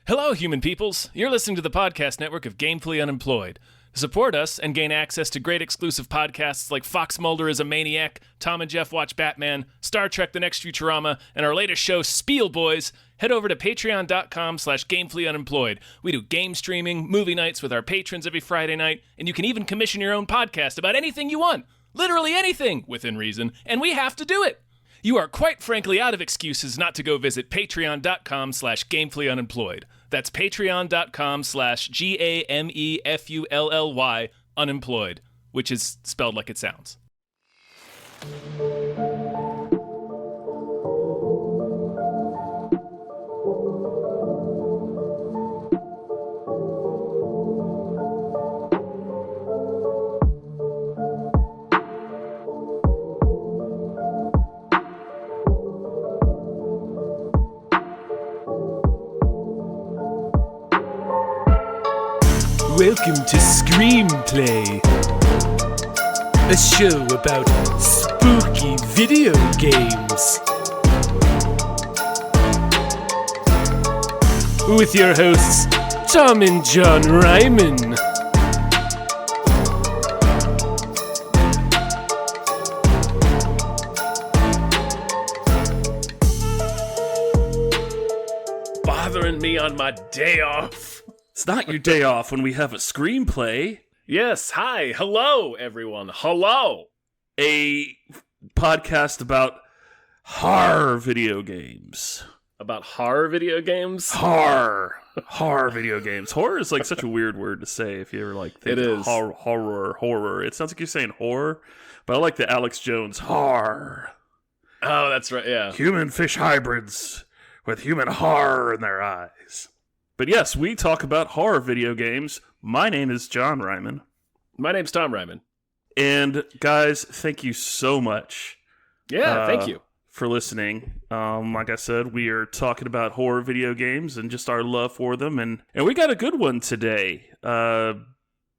Hello, human peoples. You're listening to the podcast network of Gamefully Unemployed. To support us and gain access to great exclusive podcasts like Fox Mulder is a Maniac, Tom and Jeff Watch Batman, Star Trek The Next Futurama, and our latest show, Spiel Boys, head over to patreon.com/gamefullyunemployed. We do game streaming, movie nights with our patrons every Friday night, and you can even commission your own podcast about anything you want. Literally anything, within reason, and we have to do it. You are quite frankly out of excuses not to go visit patreon.com/gamefullyunemployed. That's patreon.com/GAMEFULLY unemployed, which is spelled like it sounds. Welcome to Screamplay, a show about spooky video games. With your hosts, Tom and John Ryman. Bothering me on my day off. It's not your day off when we have a screenplay. Yes, hi, hello, everyone, hello. A podcast about horror video games. About horror video games? Horror video games. Horror is like such a weird word to say if you ever like think it of is. Horror. It sounds like you're saying horror, but I like the Alex Jones horror. Oh, that's right, yeah. Human fish hybrids with human horror in their eyes. But yes, we talk about horror video games. My name is John Ryman. My name's Tom Ryman. And guys, thank you so much. Yeah, thank you. For listening. Like I said, we are talking about horror video games and just our love for them. And we got a good one today. Not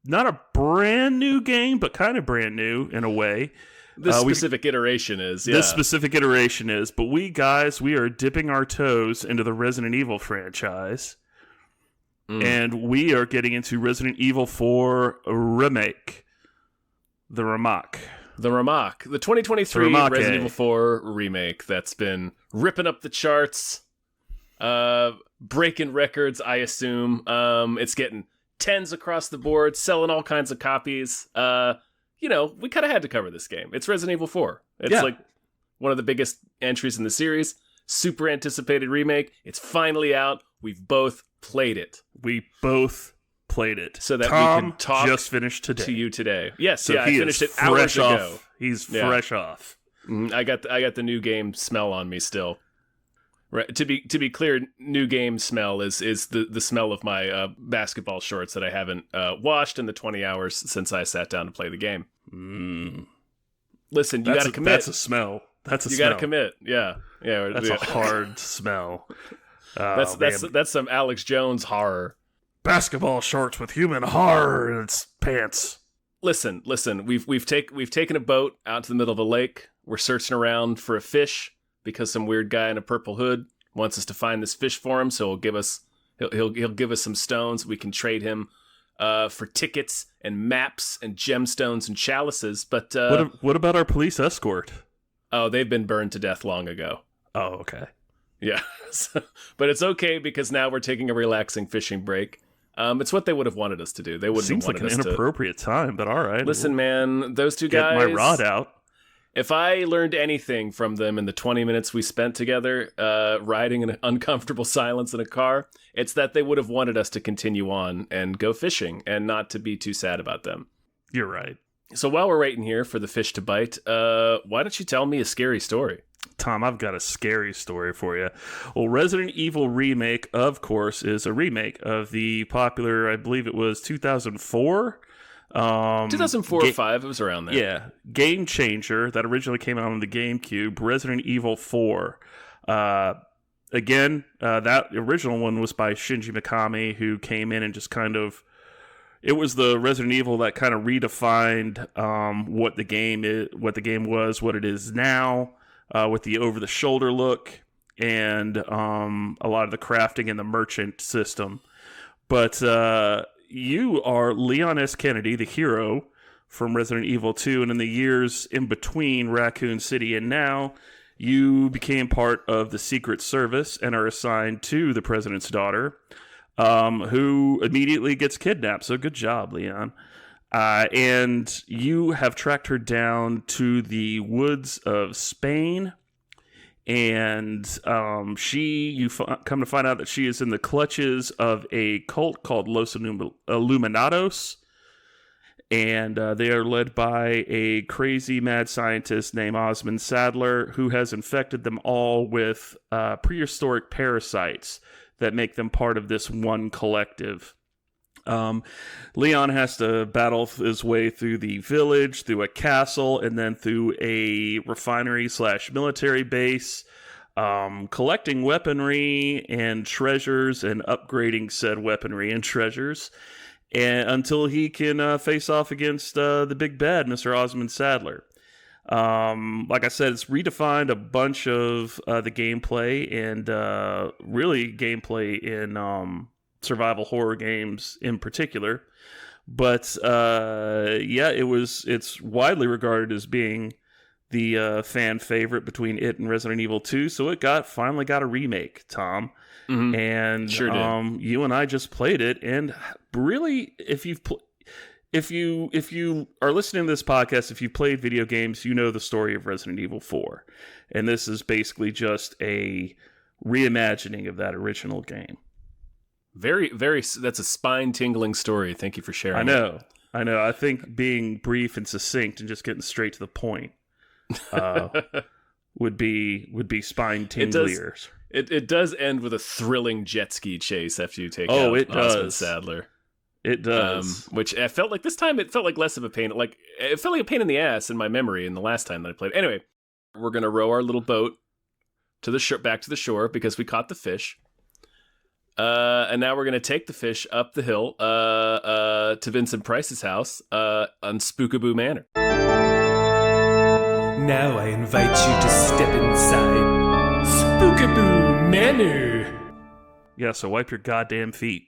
a brand new game, but kind of brand new in a way. This specific iteration is, yeah. This specific iteration is. But we are dipping our toes into the Resident Evil franchise. And we are getting into Resident Evil 4 Remake. The 2023 Resident Evil 4 Remake that's been ripping up the charts, breaking records, I assume. It's getting 10s across the board, selling all kinds of copies. We kind of had to cover this game. It's Resident Evil 4. It's like one of the biggest entries in the series. Super anticipated remake. It's finally out. We've both played it. So that Tom we can talk just finished today. to you today. Yes, so I finished it hours ago. He's fresh off. I got the new game smell on me still. Right. To be clear, new game smell is the smell of my basketball shorts that I haven't washed in the 20 hours since I sat down to play the game. Listen, you got to commit. That's a smell. You got to commit. Yeah. That's a hard smell. That's some Alex Jones horror. Basketball shorts with human horror in its pants. Listen. We've taken a boat out to the middle of a lake. We're searching around for a fish because some weird guy in a purple hood wants us to find this fish for him. So he'll give us some stones. We can trade him for tickets and maps and gemstones and chalices. But what about our police escort? Oh, they've been burned to death long ago. Oh, okay. Yeah, but it's okay because now we're taking a relaxing fishing break. It's what they would have wanted us to do. They wouldn't have wanted us to. Seems like an inappropriate time, but all right. Listen, man, those two get guys. Get my rod out. If I learned anything from them in the 20 minutes we spent together, riding in an uncomfortable silence in a car, it's that they would have wanted us to continue on and go fishing and not to be too sad about them. You're right. So while we're waiting here for the fish to bite, why don't you tell me a scary story? Tom, I've got a scary story for you. Well, Resident Evil Remake, of course, is a remake of the popular, I believe it was 2004? 2004 or 5, it was around there. Yeah, game changer that originally came out on the GameCube, Resident Evil 4. Again, that original one was by Shinji Mikami, who came in and just kind of... It was the Resident Evil that kind of redefined what the game was, what it is now, with the over-the-shoulder look. and a lot of the crafting and the merchant system. But you are Leon S. Kennedy, the hero from Resident Evil 2, and in the years in between Raccoon City and now, you became part of the Secret Service and are assigned to the President's daughter, who immediately gets kidnapped. So good job, Leon. And you have tracked her down to the woods of Spain, and you come to find out that she is in the clutches of a cult called Los Illuminados, and they are led by a crazy mad scientist named Osmond Sadler, who has infected them all with prehistoric parasites that make them part of this one collective. Leon has to battle his way through the village, through a castle, and then through a refinery/military base, collecting weaponry and treasures and upgrading said weaponry and treasures, and until he can face off against the big bad, Mr. Osmond Sadler. Like I said, it's redefined a bunch of the gameplay, and really gameplay in survival horror games in particular. But it's widely regarded as being the fan favorite between it and Resident Evil 2. So it finally got a remake, Tom. Mm-hmm. And sure did. You and I just played it, and really, if you are listening to this podcast, if you've played video games, you know the story of Resident Evil 4. And this is basically just a reimagining of that original game. Very, very, that's a spine-tingling story. Thank you for sharing. I know. I think being brief and succinct and just getting straight to the point would be spine-tingliers. It does end with a thrilling jet ski chase after you take out Osmond Sadler. It does. Which I felt like this time it felt like less of a pain. Like it felt like a pain in the ass in my memory in the last time that I played. Anyway, we're gonna row our little boat to the back to the shore because we caught the fish. And now we're gonna take the fish up the hill to Vincent Price's house on Spookaboo Manor. Now I invite you to step inside Spookaboo Manor. Yeah, so wipe your goddamn feet.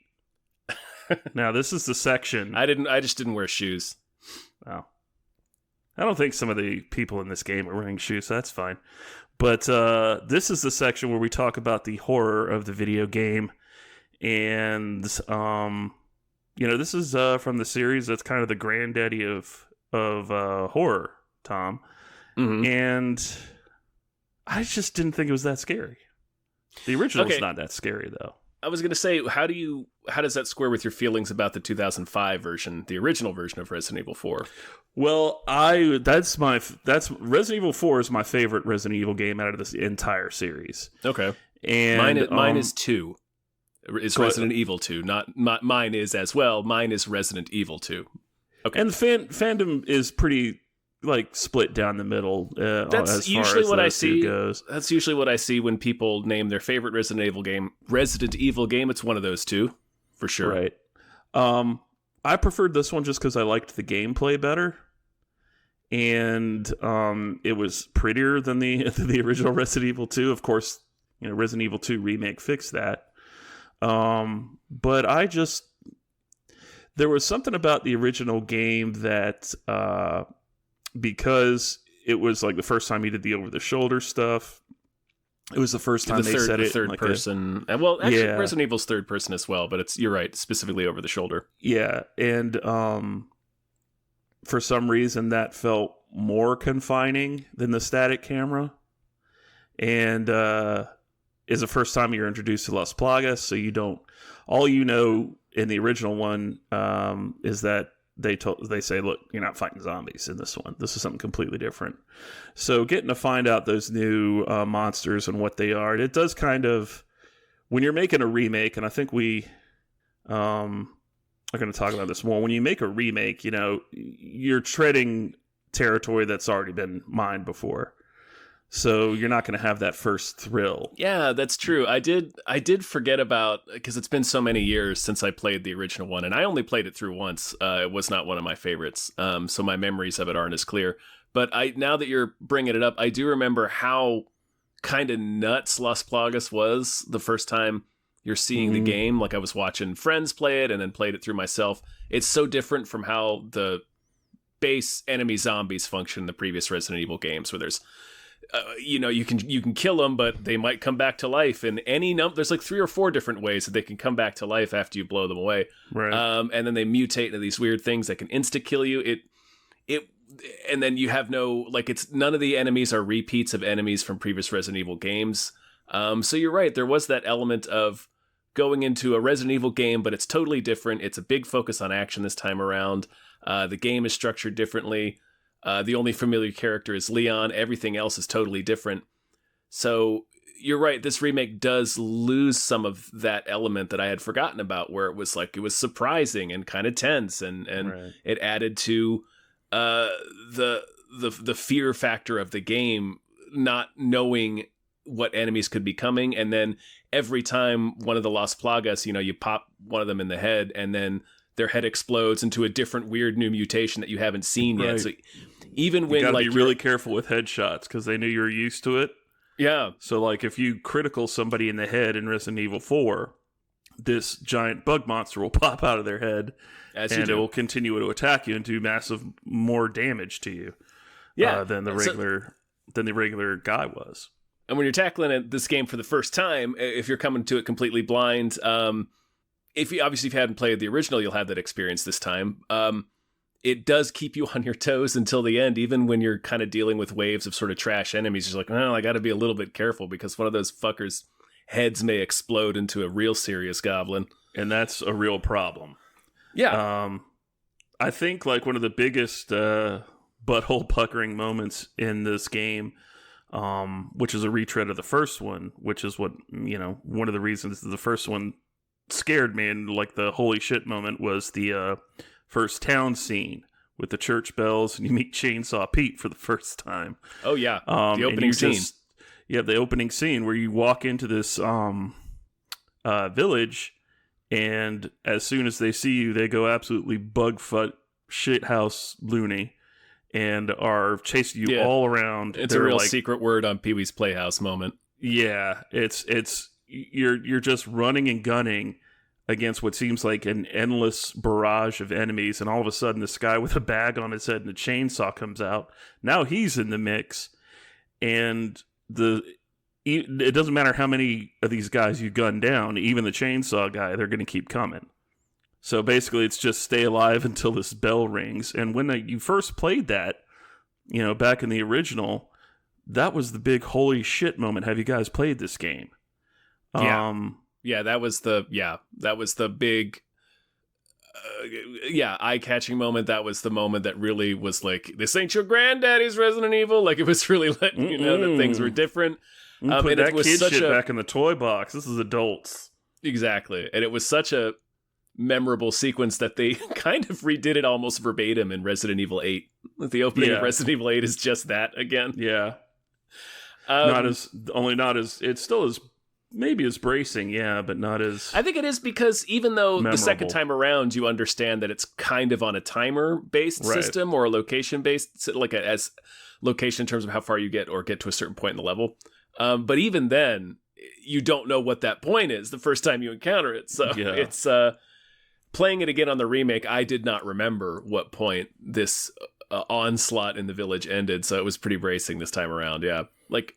Now, this is the section... I just didn't wear shoes. Oh. I don't think some of the people in this game are wearing shoes, so that's fine. But this is the section where we talk about the horror of the video game. And, this is from the series that's kind of the granddaddy of horror, Tom. Mm-hmm. And I just didn't think it was that scary. The original's not that scary, though. I was going to say, how does that square with your feelings about the 2005 version, the original version of Resident Evil 4? Well, that's Resident Evil 4 is my favorite Resident Evil game out of this entire series. Okay. And mine is 2. It's Resident Evil 2, not mine is as well. Mine is Resident Evil 2. Okay. And the fandom is pretty split down the middle. That's usually what I see. That's usually what I see when people name their favorite Resident Evil game. It's one of those two, for sure. Right. I preferred this one just because I liked the gameplay better, and it was prettier than the original Resident Evil 2. Of course, Resident Evil 2 remake fixed that. But there was something about the original game that. Because it was the first time he did the over-the-shoulder stuff. It was the first time they said it third person. Resident Evil's third person as well, but you're right, specifically over the shoulder. Yeah, and for some reason that felt more confining than the static camera. And is the first time you're introduced to Las Plagas, so all you know in the original one is that they say, look, you're not fighting zombies in this one. This is something completely different. So getting to find out those new monsters and what they are, it does kind of, when you're making a remake, and I think we are going to talk about this more. When you make a remake, you're treading territory that's already been mined before. So you're not going to have that first thrill. Yeah, that's true. I did forget about, because it's been so many years since I played the original one, and I only played it through once. It was not one of my favorites, so my memories of it aren't as clear. But now that you're bringing it up, I do remember how kind of nuts Las Plagas was the first time you're seeing the game. Like I was watching friends play it and then played it through myself. It's so different from how the base enemy zombies function in the previous Resident Evil games, where there's you can kill them, but they might come back to life in there's like 3 or 4 different ways that they can come back to life after you blow them away. Right. And then they mutate into these weird things that can insta kill you. And then you have none of the enemies are repeats of enemies from previous Resident Evil games. So you're right, there was that element of going into a Resident Evil game, but it's totally different. It's a big focus on action this time around. The game is structured differently. The only familiar character is Leon. Everything else is totally different. So you're right, this remake does lose some of that element that I had forgotten about, where it was surprising and kind of tense, and Right. it added to the fear factor of the game, not knowing what enemies could be coming. And then every time one of the Las Plagas, you pop one of them in the head, and then their head explodes into a different weird new mutation that you haven't seen yet. Right. So even when you gotta be really careful with headshots because they knew you were used to it. Yeah. So like if you critical somebody in the head in Resident Evil 4, this giant bug monster will pop out of their head, and it will continue to attack you and do massive more damage to you. Than the regular guy was. And when you're tackling this game for the first time, if you're coming to it completely blind, if you hadn't played the original, you'll have that experience this time. It does keep you on your toes until the end, even when you're kind of dealing with waves of sort of trash enemies. You're like, well, I got to be a little bit careful because one of those fuckers' heads may explode into a real serious goblin. And that's a real problem. Yeah. I think like one of the biggest butthole puckering moments in this game, which is a retread of the first one, which is what, one of the reasons the first one scared me, and like the holy shit moment was the first town scene with the church bells, and you meet Chainsaw Pete for the first time. Oh yeah, the opening scene. The opening scene where you walk into this village, and as soon as they see you, they go absolutely bugfoot shithouse loony and are chasing you all around. It's a real secret word on Pee-wee's Playhouse moment. Yeah, you're just running and gunning against what seems like an endless barrage of enemies, and all of a sudden this guy with a bag on his head and a chainsaw comes out. Now he's in the mix, and it doesn't matter how many of these guys you gun down, even the chainsaw guy, they're going to keep coming. So basically it's just stay alive until this bell rings. And when you first played that, back in the original, that was the big holy shit moment. Have you guys played this game? Yeah, that was the big eye-catching moment. That was the moment that really was like, this ain't your granddaddy's Resident Evil. Like, it was really letting you know that things were different. Put that kid shit back in the toy box. This is adults. Exactly. And it was such a memorable sequence that they kind of redid it almost verbatim in Resident Evil 8. The opening of Resident Evil 8 is just that again. Yeah. It still is maybe as bracing, but not as... I think it is because even though memorable. The second time around you understand that it's kind of on a timer-based system or a location-based, as location in terms of how far you get to a certain point in the level. But even then, you don't know what that point is the first time you encounter it. So it's... playing it again on the remake, I did not remember what point this onslaught in the village ended, so it was pretty bracing this time around. Yeah, like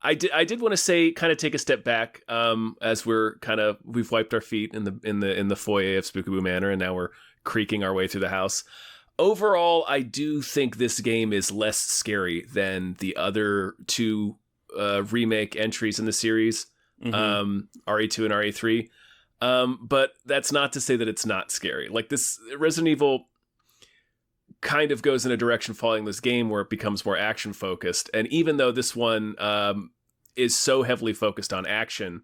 I did want to say, kind of take a step back, as we've wiped our feet in the foyer of Spookaboo Manor, and now we're creaking our way through the house. Overall, I do think this game is less scary than the other two remake entries in the series, RE2 and RE3. But that's not to say that it's not scary. Like, this Resident Evil kind of goes in a direction following this game where it becomes more action focused. And even though this one is so heavily focused on action,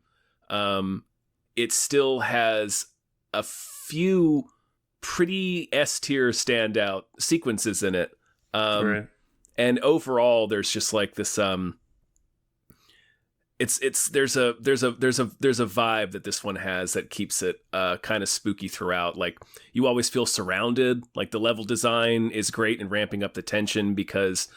it still has a few pretty S-tier standout sequences in it. And overall, there's just like this... there's a vibe that this one has that keeps it kind of spooky throughout. Like, you always feel surrounded. Like, the level design is great in ramping up the tension because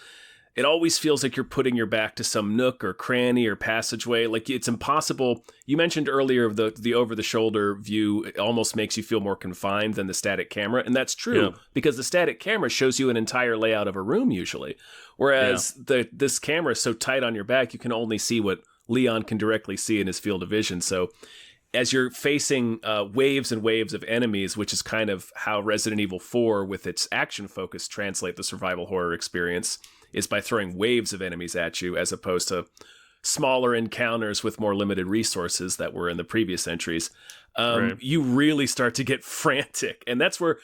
it always feels like you're putting your back to some nook or cranny or passageway. Like, it's impossible. You mentioned earlier the over-the-shoulder view. It almost makes you feel more confined than the static camera. And that's true, because the static camera shows you an entire layout of a room usually. Whereas this camera is so tight on your back, you can only see what Leon can directly see in his field of vision. So as you're facing waves and waves of enemies, which is kind of how Resident Evil 4 with its action focus translate the survival horror experience, is by throwing waves of enemies at you as opposed to smaller encounters with more limited resources that were in the previous entries. You really start to get frantic. And that's where,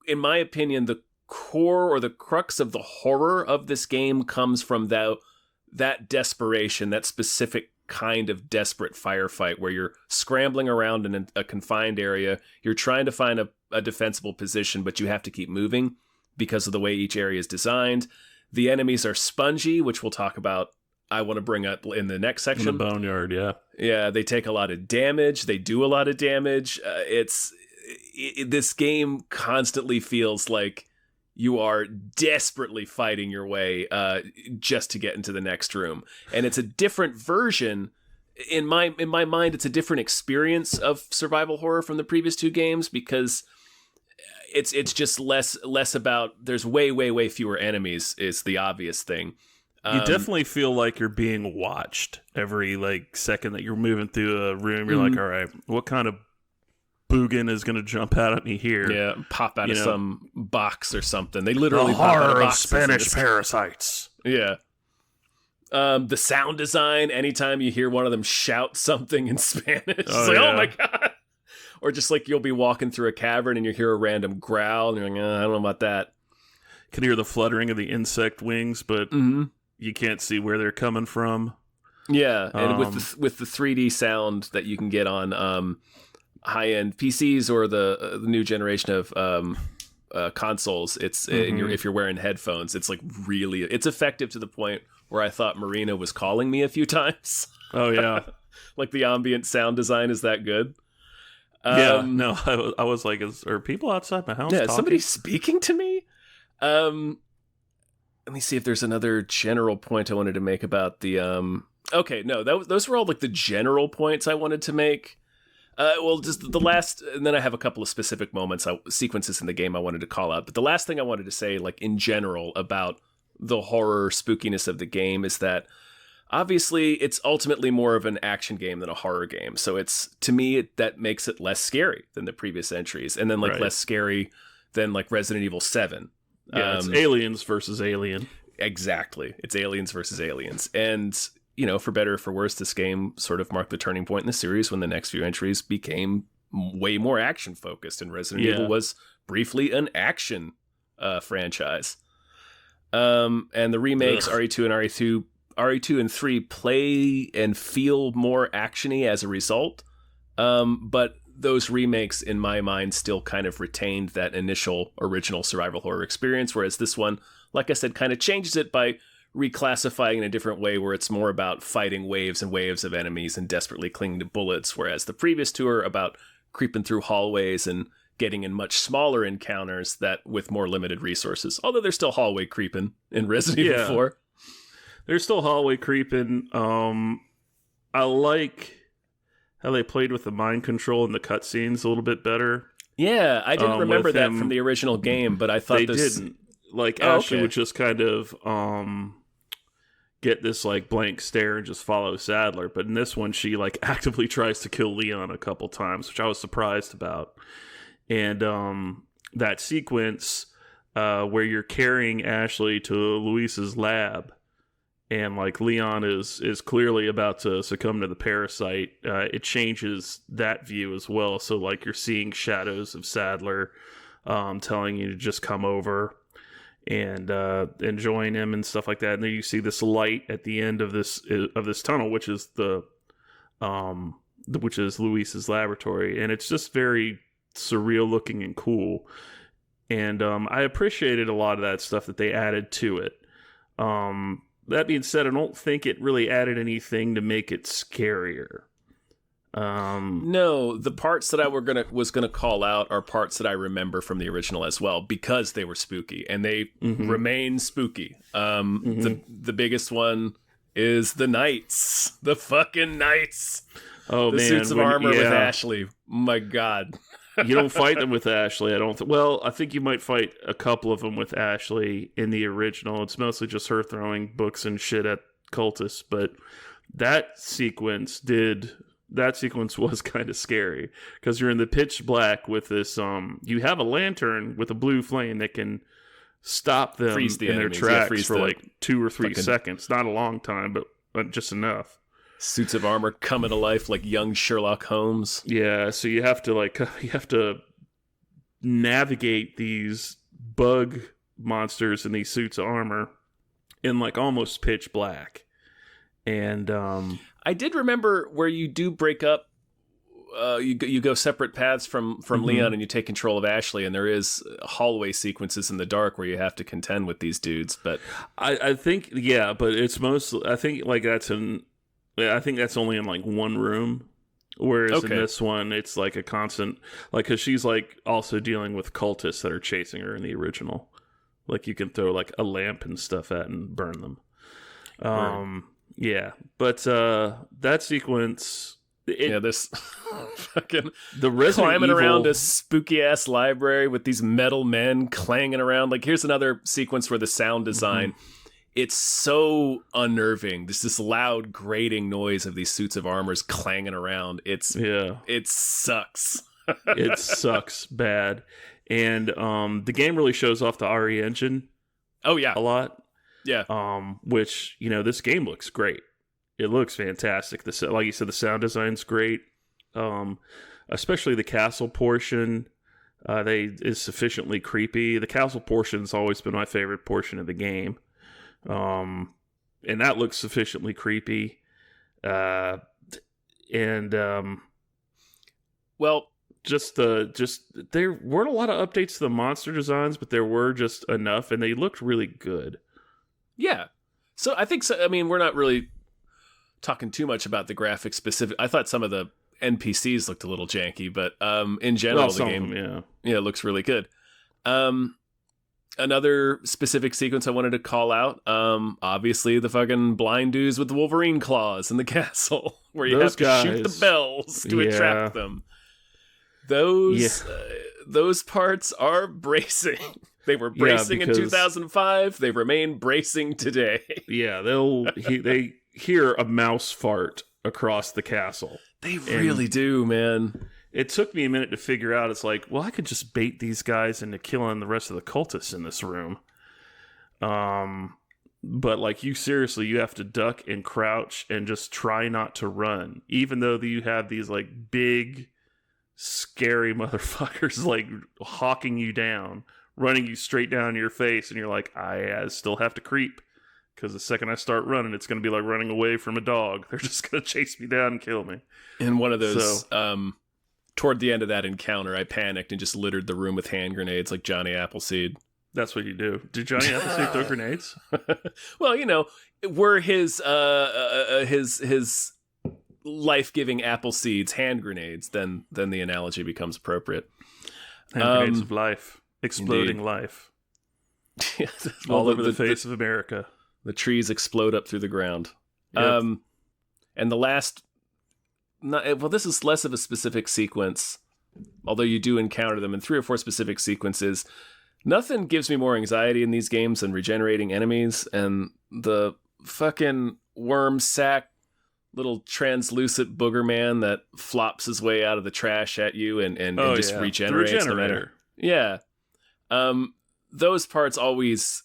in my opinion, the core or the crux of the horror of this game comes from that desperation, that specific kind of desperate firefight where you're scrambling around in a confined area. You're trying to find a defensible position, but you have to keep moving because of the way each area is designed. The enemies are spongy, which we'll talk about. I want to bring up in the next section. In the boneyard, yeah. Yeah, they take a lot of damage. They do a lot of damage. This game constantly feels like you are desperately fighting your way just to get into the next room. And it's a different version. In my mind, it's a different experience of survival horror from the previous two games, because it's just less about, there's way fewer enemies is the obvious thing. You definitely feel like you're being watched every second that you're moving through a room. You're like, all right, what kind of Boogan is going to jump out at me here? Yeah, pop out of some box or something. They literally the pop out horror of of Spanish parasites. Yeah. The sound design, anytime you hear one of them shout something in Spanish, it's oh my God. Or just you'll be walking through a cavern and you hear a random growl and you're like, I don't know about that. Can hear the fluttering of the insect wings, but you can't see where they're coming from. Yeah, and with the 3D sound that you can get on high-end PCs or the new generation of consoles, it's if you're wearing headphones, it's really, it's effective to the point where I thought Marina was calling me a few times. Oh yeah. The ambient sound design is that good. No, I was like, are people outside my house talking? Somebody speaking to me? Let me see if there's another general point I wanted to make about the okay, no, those were all the general points I wanted to make. Just the last, and then I have a couple of specific moments, sequences in the game I wanted to call out. But the last thing I wanted to say, in general, about the horror spookiness of the game is that obviously it's ultimately more of an action game than a horror game. So it's, to me, that makes it less scary than the previous entries, and then less scary than Resident Evil 7. Yeah, it's aliens versus alien. Exactly. It's aliens versus aliens. And, for better or for worse, this game sort of marked the turning point in the series when the next few entries became way more action focused, and Resident Evil was briefly an action franchise. And the remakes, RE2 and RE2 and 3 play and feel more actiony as a result. But those remakes, in my mind, still kind of retained that initial original survival horror experience, whereas this one, like I said, kind of changes it by reclassifying in a different way, where it's more about fighting waves and waves of enemies and desperately clinging to bullets, whereas the previous two are about creeping through hallways and getting in much smaller encounters that with more limited resources. Although there's still hallway creeping in Resident Evil 4. There's still hallway creeping. I like how they played with the mind control and the cutscenes a little bit better. Yeah, I didn't remember that from the original game, but I thought they didn't. Ashley would just kind of get this blank stare and just follow Sadler. But in this one, she actively tries to kill Leon a couple times, which I was surprised about. And that sequence where you're carrying Ashley to Luis's lab, and Leon is clearly about to succumb to the parasite, it changes that view as well. So you're seeing shadows of Sadler telling you to just come over and join him and stuff like that. And then you see this light at the end of this tunnel, which is Luis's laboratory, and it's just very surreal looking and cool. And I appreciated a lot of that stuff that they added to it. That being said, I don't think it really added anything to make it scarier. No, the parts that I was gonna call out are parts that I remember from the original as well, because they were spooky and they remain spooky. The biggest one is the knights, the fucking knights. Oh, the man, suits of armor with Ashley. My God. You don't fight them with Ashley, I don't well, I think you might fight a couple of them with Ashley in the original. It's mostly just her throwing books and shit at cultists, but that sequence was kind of scary because you're in the pitch black with this you have a lantern with a blue flame that can stop them in their tracks for like 2 or 3 seconds. Not a long time, but just enough. Suits of armor coming to life like young Sherlock Holmes. Yeah, so you have to navigate these bug monsters in these suits of armor in like almost pitch black. And I did remember where you do break up. You go separate paths from Leon, and you take control of Ashley, and there is hallway sequences in the dark where you have to contend with these dudes. But I think, yeah, but it's mostly, I think that's only in like one room, whereas in this one it's like a constant, like, because she's like also dealing with cultists that are chasing her in the original. Like you can throw like a lamp and stuff at and burn them. Right. Yeah, but that sequence. This fucking the Resident climbing Evil... around a spooky ass library with these metal men clanging around. Like, here's another sequence where the sound design, it's so unnerving. There's this loud grating noise of these suits of armors clanging around. It sucks. It sucks bad. And the game really shows off the RE engine. Oh yeah, a lot. Yeah. Which, this game looks great. It looks fantastic. Like you said, the sound design's great. Especially the castle portion. Is sufficiently creepy. The castle portion's always been my favorite portion of the game. And that looks sufficiently creepy. Well, there weren't a lot of updates to the monster designs, but there were just enough, and they looked really good. Yeah. So I think so. I mean, we're not really talking too much about the graphics specific. I thought some of the NPCs looked a little janky, but in general, the game looks really good. Another specific sequence I wanted to call out, obviously the fucking blind dudes with the Wolverine claws in the castle, where you have to shoot the bells to attract them. Those parts are bracing. They were bracing in 2005. They remain bracing today. Yeah, they hear a mouse fart across the castle. They really do, man. It took me a minute to figure out. It's like, well, I could just bait these guys into killing the rest of the cultists in this room. But like, you have to duck and crouch and just try not to run, even though you have these like big, scary motherfuckers like hawking you down, running you straight down your face, and you're like, I still have to creep, because the second I start running, it's going to be like running away from a dog. They're just going to chase me down and kill me. And one of those, toward the end of that encounter, I panicked and just littered the room with hand grenades like Johnny Appleseed. That's what you do. Did Johnny Appleseed throw grenades? Well, were his life-giving apple seeds hand grenades, then the analogy becomes appropriate. Hand grenades of life. Exploding indeed. Life. Well, all over the face of America. The trees explode up through the ground. Yep. And the last... this is less of a specific sequence, although you do encounter them in 3 or 4 specific sequences. Nothing gives me more anxiety in these games than regenerating enemies, and the fucking worm sack, little translucent booger man that flops his way out of the trash at you and just regenerates no matter. Yeah. Those parts always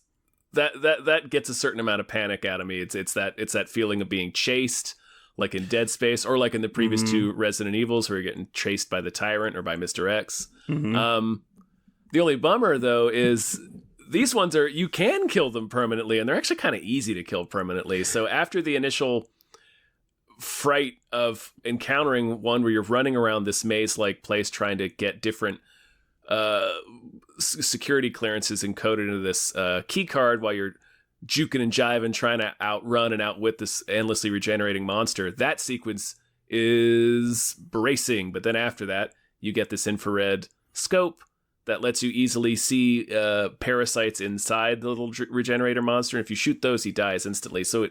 that gets a certain amount of panic out of me. It's that feeling of being chased, like in Dead Space, or like in the previous 2 Resident Evils, where you're getting chased by the Tyrant or by Mr. X. The only bummer, though, is these ones you can kill them permanently, and they're actually kind of easy to kill permanently. So after the initial fright of encountering one where you're running around this maze-like place trying to get different security clearances encoded into this key card while you're juking and jiving, trying to outrun and outwit this endlessly regenerating monster, that sequence is bracing. But then after that, you get this infrared scope that lets you easily see parasites inside the little regenerator monster. And if you shoot those, he dies instantly. So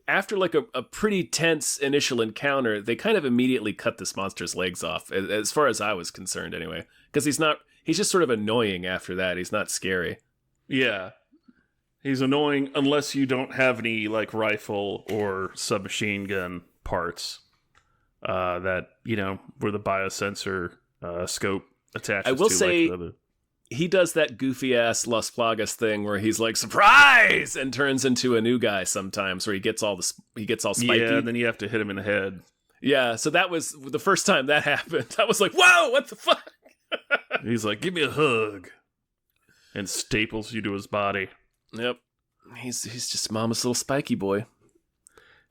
after like a pretty tense initial encounter, they kind of immediately cut this monster's legs off, as far as I was concerned anyway. Because he's just sort of annoying after that. He's not scary. Yeah. He's annoying unless you don't have any like rifle or submachine gun parts that, where the biosensor scope attaches to. I will say he does that goofy ass Las Plagas thing where he's like, surprise, and turns into a new guy sometimes, where he gets all spiky. Yeah, and then you have to hit him in the head. Yeah, so that was the first time that happened. I was like, whoa, what the fuck? He's like, give me a hug, and staples you to his body. Yep, he's just mama's little spiky boy.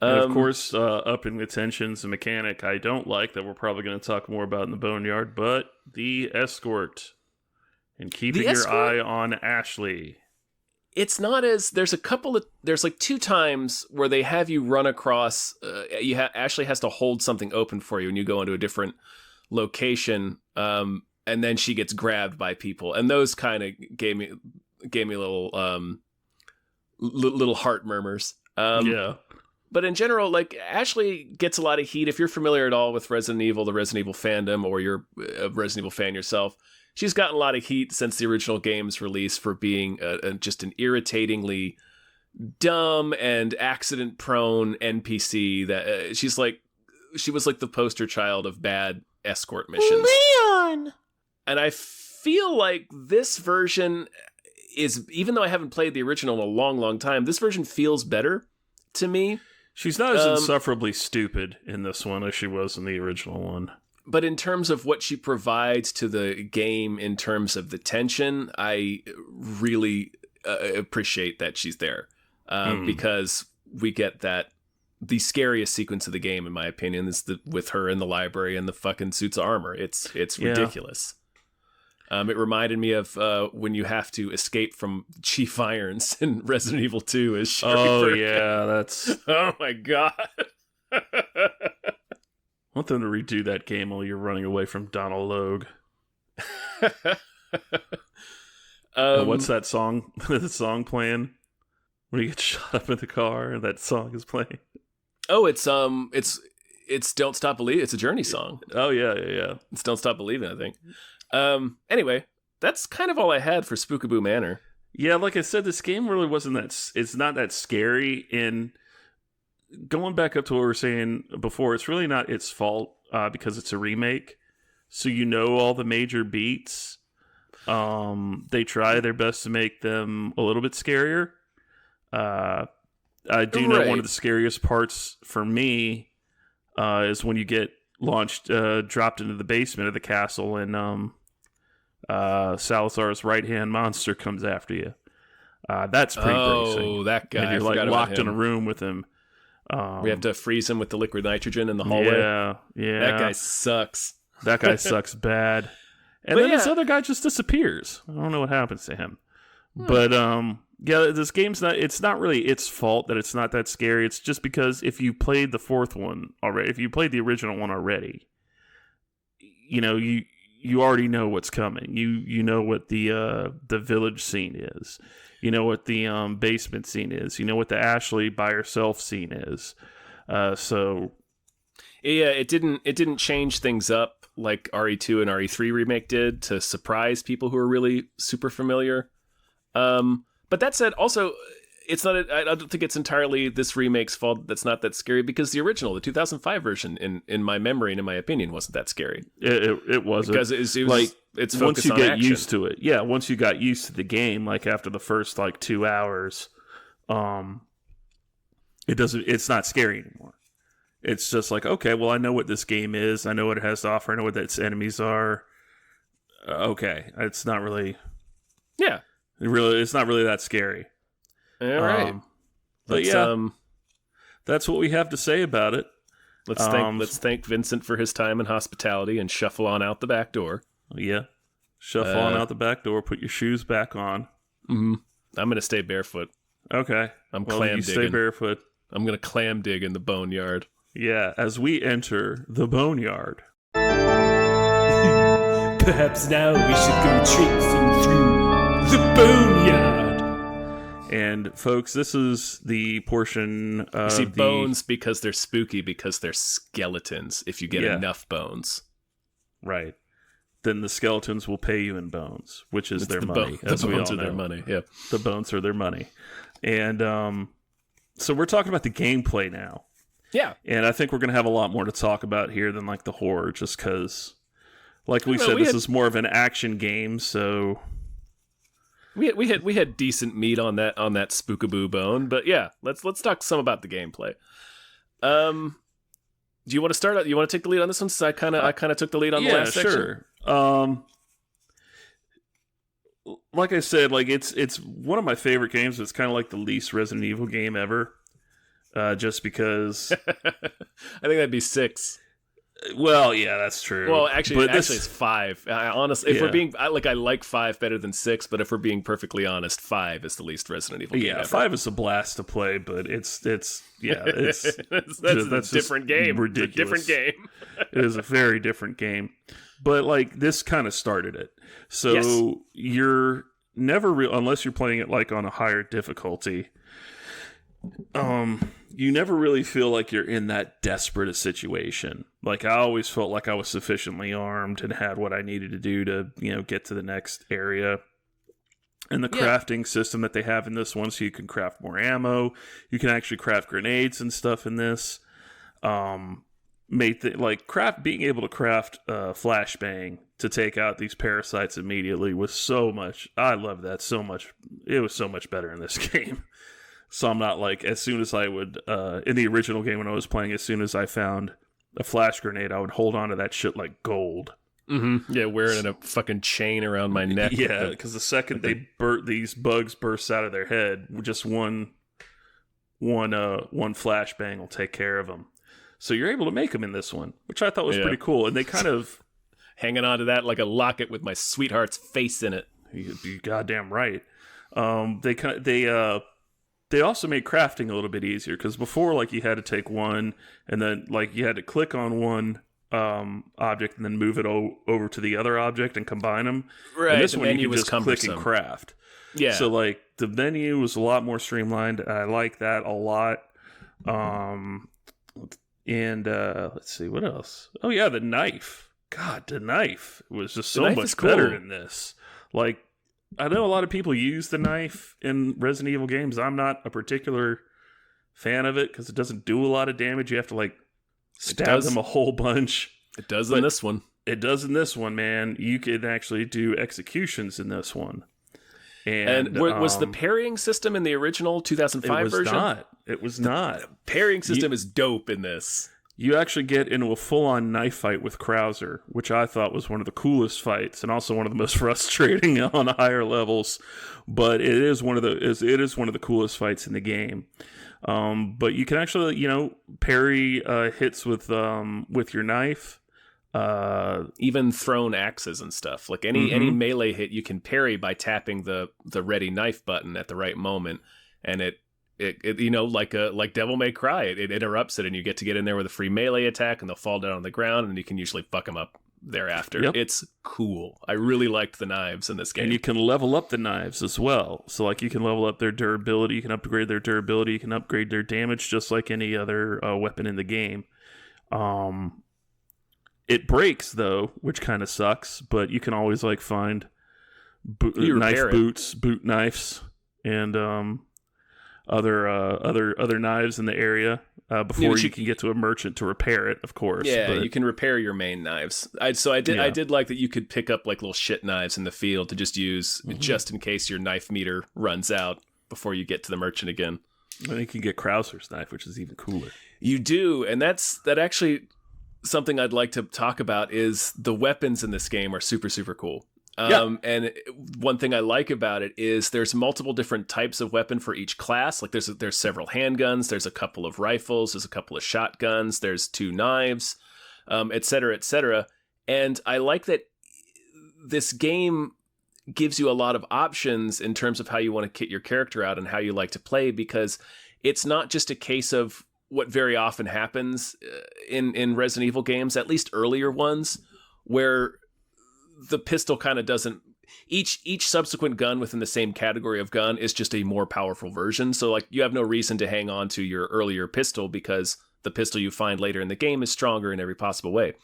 And of course, upping the tension's a mechanic I don't like that we're probably going to talk more about in the Boneyard, but the escort. And keeping your eye on Ashley. It's not as... There's like 2 times where they have you run across... Ashley has to hold something open for you and you go into a different location, and then she gets grabbed by people. And those kind of gave me little heart murmurs. Yeah. But in general, like, Ashley gets a lot of heat. If you're familiar at all with Resident Evil, the Resident Evil fandom, or you're a Resident Evil fan yourself, she's gotten a lot of heat since the original game's release for being just an irritatingly dumb and accident-prone NPC. That she was like the poster child of bad escort missions. Leon! And I feel like this version is, even though I haven't played the original in a long, long time, this version feels better to me. She's not as insufferably stupid in this one as she was in the original one. But in terms of what she provides to the game, in terms of the tension, I really appreciate that she's there. Because we get the scariest sequence of the game, in my opinion, is with her in the library and the fucking suits of armor. It's ridiculous. It reminded me of when you have to escape from Chief Irons in Resident Evil 2 as Sherry Birkin. Yeah, that's... Oh my god. I want them to redo that game while you're running away from Donald Logue. What's that song? The song playing? When you get shot up in the car and that song is playing. Oh, it's Don't Stop Believing. It's a Journey song. Oh yeah. It's Don't Stop Believing, I think. Anyway, that's kind of all I had for Spookaboo Manor. Yeah, like I said, this game really wasn't it's not that scary. And going back up to what we were saying before, it's really not its fault because it's a remake. So all the major beats. They try their best to make them a little bit scarier. I do know one of the scariest parts for me is when you get dropped into the basement of the castle and Salazar's right-hand monster comes after you. That's pretty bracing. Oh, that guy. And you're like locked in a room with him. We have to freeze him with the liquid nitrogen in the hallway. Yeah. That guy sucks. That guy sucks bad. And then this other guy just disappears. I don't know what happens to him. But this game's it's not really its fault that it's not that scary. It's just because if you played the fourth one already, if you played the original one already, you already know what's coming. You know what the village scene is. You know what the basement scene is. You know what the Ashley by herself scene is. So yeah, it didn't change things up like RE2 and RE3 remake did to surprise people who are really super familiar. But that said, also, it's not. I don't think it's entirely this remake's fault that's not that scary, because the original, the 2005 version, in my memory and in my opinion, wasn't that scary. It wasn't, because it was like it's once you on get action. used to it. Yeah, once you got used to the game, like after the first 2 hours, it's not scary anymore. It's just like, okay, well, I know what this game is. I know what it has to offer. I know what its enemies are. Okay, it's not really. Yeah. It's not really that scary. All right. But that's what we have to say about it. Let's thank Vincent for his time and hospitality and shuffle on out the back door. Yeah. Shuffle on out the back door, put your shoes back on. Mm-hmm. I'm going to stay barefoot. Okay. I'm clam digging. Stay barefoot. I'm going to clam dig in the boneyard. Yeah, as we enter the boneyard. Perhaps now we should go traipsing through the boneyard. And folks, this is the portion of You see bones because they're spooky, because they're skeletons. If you get enough bones, right? Then the skeletons will pay you in bones, which is their money. The bones are their money. Yeah, the bones are their money. And so we're talking about the gameplay now. Yeah, and I think we're gonna have a lot more to talk about here than like the horror, just because, like we said, this is more of an action game. So we had decent meat on that spookaboo bone. But yeah, let's talk some about the gameplay. Do you want to start? You want to take the lead on this one? Since I kind of took the lead on the last section. Sure. Like I said, like it's one of my favorite games. It's kind of like the least Resident Evil game ever, just because. I think that'd be 6. Well, yeah, that's true. Well, actually, it's 5. Honestly, if we're being I like 5 better than 6, but if we're being perfectly honest, 5 is the least Resident Evil game ever. 5 is a blast to play, but it's that's a different game. Ridiculous. It's a different game. It is a very different game. But like this kind of started it. So you're never unless you're playing it like on a higher difficulty. You never really feel like you're in that desperate a situation. Like I always felt like I was sufficiently armed and had what I needed to do to, get to the next area. And the crafting system that they have in this one, so you can craft more ammo. You can actually craft grenades and stuff in this. Being able to craft flashbang to take out these parasites immediately was so much. I love that so much. It was so much better in this game. So I'm not like, as soon as I would, in the original game when I was playing, as soon as I found a flash grenade, I would hold on to that shit like gold. Mm-hmm. Yeah, wearing a fucking chain around my neck. Yeah, because the second these bugs burst out of their head, just one flashbang will take care of them. So you're able to make them in this one, which I thought was pretty cool. And they kind of hanging on to that like a locket with my sweetheart's face in it. You're goddamn right. They also made crafting a little bit easier, because before, like, you had to take one and then like you had to click on one object and then move it over to the other object and combine them. Right. And this the one menu you can was just cumbersome. click and craft. Yeah. So like the menu was a lot more streamlined. I like that a lot. And let's see what else. Oh yeah, the knife. God, the knife was just so much better in this. Like, I know a lot of people use the knife in Resident Evil games. I'm not a particular fan of it because it doesn't do a lot of damage. You have to like stab them a whole bunch. It does in this one. It does in this one, man. You can actually do executions in this one. And was the parrying system in the original 2005 version? It was not. The parrying system is dope in this. You actually get into a full-on knife fight with Krauser, which I thought was one of the coolest fights and also one of the most frustrating on higher levels. But it is one of the coolest fights in the game. But you can actually, parry hits with your knife. Even thrown axes and stuff. Like any melee hit, you can parry by tapping the ready knife button at the right moment, and it like Devil May Cry, it interrupts it, and you get in there with a free melee attack, and they'll fall down on the ground, and you can usually fuck them up thereafter. Yep. It's cool. I really liked the knives in this game. And you can level up the knives as well. So like you can level up their durability, you can upgrade their durability, you can upgrade their damage just like any other weapon in the game. It breaks though, which kind of sucks, but you can always like find boot knives, and other knives in the area before you can get to a merchant to repair it, of course. Yeah, you can repair your main knives. I did like that you could pick up like little shit knives in the field to just use just in case your knife meter runs out before you get to the merchant again. And you can get Krauser's knife, which is even cooler. You do, and that actually something I'd like to talk about is the weapons in this game are super, super cool. And one thing I like about it is there's multiple different types of weapon for each class. Like there's several handguns, there's a couple of rifles, there's a couple of shotguns, there's 2 knives, et cetera, et cetera. And I like that this game gives you a lot of options in terms of how you want to kit your character out and how you like to play, because it's not just a case of what very often happens in Resident Evil games, at least earlier ones, where the pistol kind of doesn't. Each subsequent gun within the same category of gun is just a more powerful version. So like you have no reason to hang on to your earlier pistol because the pistol you find later in the game is stronger in every possible way.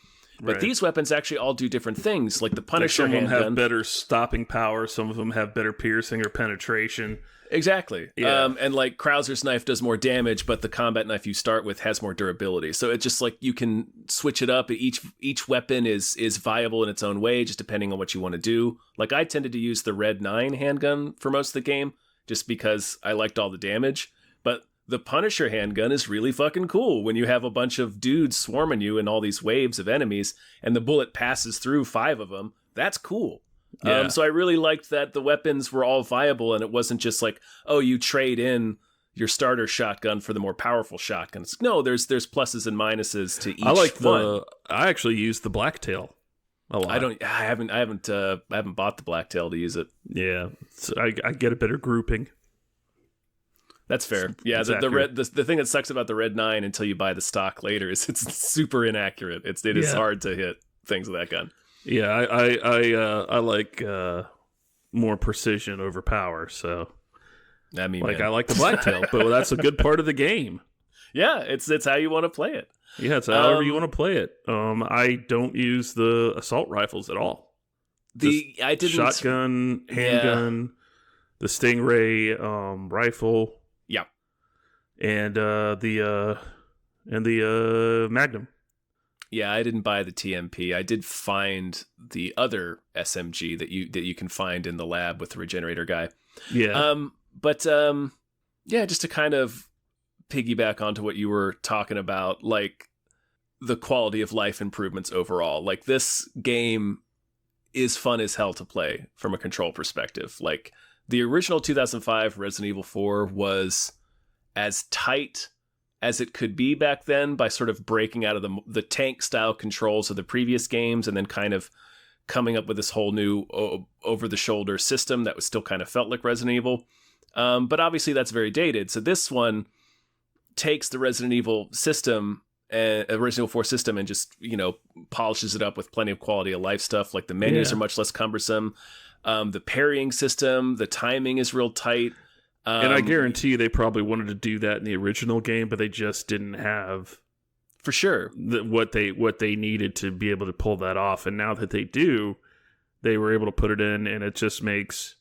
But Right. these weapons actually all do different things. Like the Like Punisher some of them handgun. have better stopping power. Some of them have better piercing or penetration. Exactly. Yeah. And like Krauser's knife does more damage, but the combat knife you start with has more durability. So it's just like you can switch it up. Each weapon is viable in its own way, just depending on what you want to do. Like I tended to use the Red 9 handgun for most of the game, just because I liked all the damage. But the Punisher handgun is really fucking cool when you have a bunch of dudes swarming you in all these waves of enemies, and the bullet passes through 5 of them. That's cool. Yeah. So I really liked that the weapons were all viable, and it wasn't just like, oh, you trade in your starter shotgun for the more powerful shotguns. No, there's pluses and minuses to each I like one. I actually use the blacktail a lot. I haven't bought the blacktail to use it. Yeah, so I get a better grouping. That's fair. Yeah, It's the accurate. the thing that sucks about the Red 9 until you buy the stock later is it's super inaccurate. It is Yeah. hard to hit things with that gun. Yeah, I like more precision over power. So I mean, like man. I like the blacktail, but that's a good part of the game. Yeah, it's how you want to play it. Yeah, it's however you want to play it. I don't use the assault rifles at all. I didn't Shotgun, handgun, the Stingray rifle. Yeah. And the Magnum. Yeah, I didn't buy the TMP. I did find the other SMG that you can find in the lab with the regenerator guy. Yeah. But yeah, just to kind of piggyback onto what you were talking about, like the quality of life improvements overall. Like this game is fun as hell to play from a control perspective. Like the original 2005 Resident Evil 4 was as tight as it could be back then by sort of breaking out of the tank style controls of the previous games and then kind of coming up with this whole new over the shoulder system that was still kind of felt like Resident Evil. But obviously that's very dated. So this one takes the Resident Evil system, Resident Evil 4 system, and just, polishes it up with plenty of quality of life stuff. Like the menus are much less cumbersome. The parrying system, the timing is real tight. And I guarantee they probably wanted to do that in the original game, but they just didn't have for sure what they needed to be able to pull that off. And now that they do, they were able to put it in, and it just makes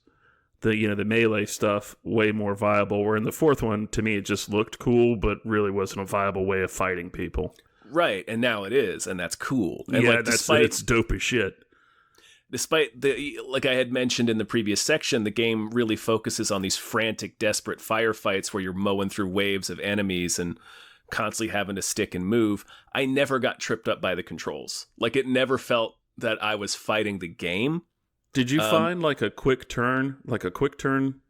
the melee stuff way more viable. Where in the fourth one, to me, it just looked cool, but really wasn't a viable way of fighting people. Right, and now it is, and that's cool. And yeah, it's dope as shit. Despite like I had mentioned in the previous section, the game really focuses on these frantic, desperate firefights where you're mowing through waves of enemies and constantly having to stick and move. I never got tripped up by the controls. Like it never felt that I was fighting the game. Did you find like a quick turn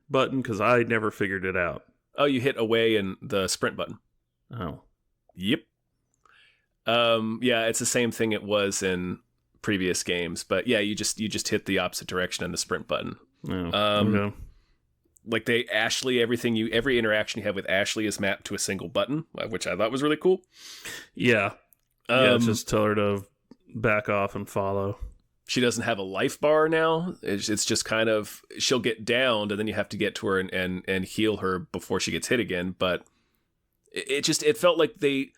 button? Because I never figured it out. Oh, you hit away and the sprint button. Oh, yep. Yeah, it's the same thing it was in previous games, but yeah, you just hit the opposite direction on the sprint button. okay. Like every interaction you have with Ashley is mapped to a single button, which I thought was really cool. Yeah. Just tell her to back off and follow. She doesn't have a life bar now. It's just kind of, she'll get downed and then you have to get to her and heal her before she gets hit again. But it felt like the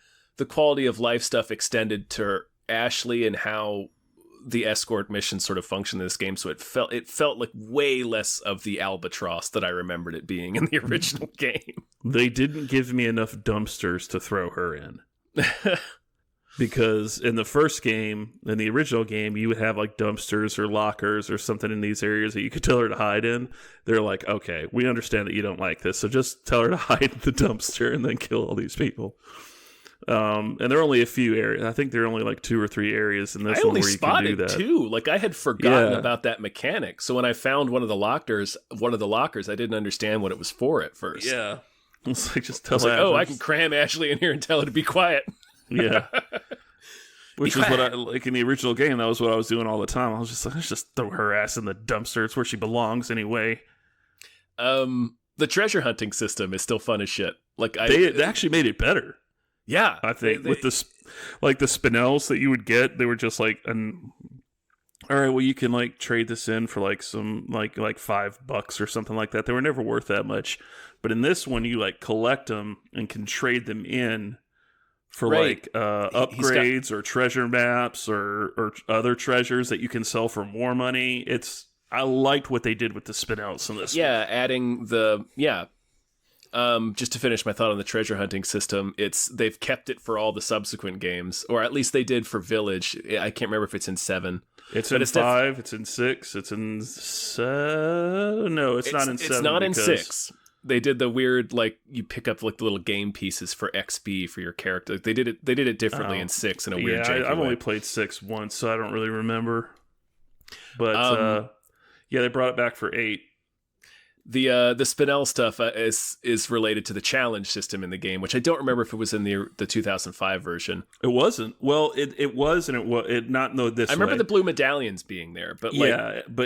quality of life stuff extended to Ashley and how the escort missions sort of function in this game. So it felt like way less of the albatross that I remembered it being in the original game. They didn't give me enough dumpsters to throw her in. Because in the first game, in the original game, you would have like dumpsters or lockers or something in these areas that you could tell her to hide in. They're like, okay, we understand that you don't like this, so just tell her to hide in the dumpster and then kill all these people. And there are only a few areas. I think there are only like 2 or 3 areas in this one where you can do that. I only spotted 2. Like I had forgotten about that mechanic. So when I found one of the lockers, I didn't understand what it was for at first. Yeah. It's like, just tell I was like, I can cram Ashley in here and tell her to be quiet. Yeah. Which is what I like in the original game. That was what I was doing all the time. I was just like, let's just throw her ass in the dumpster. It's where she belongs anyway. The treasure hunting system is still fun as shit. Like they actually made it better. Yeah, I think with like the spinels that you would get, they were just like all right, well, you can like trade this in for like some like $5 or something like that. They were never worth that much, but in this one, you like collect them and can trade them in for like upgrades or treasure maps or other treasures that you can sell for more money. I liked what they did with the spinels in this. Yeah, adding just to finish my thought on the treasure hunting system, they've kept it for all the subsequent games, or at least they did for Village. I can't remember if it's in 7. It's in 5, it's in 6, it's in 7. No, it's not in 7. It's not in 6. They did the weird, like, you pick up like the little game pieces for XP for your character. They did it differently in 6 in a weird janky I've way. only played 6 once, so I don't really remember. But they brought it back for 8. The Spinel stuff is related to the challenge system in the game, which I don't remember if it was in the 2005 version. It wasn't. Well, it was, and it not no this. I remember way. the blue medallions being there, but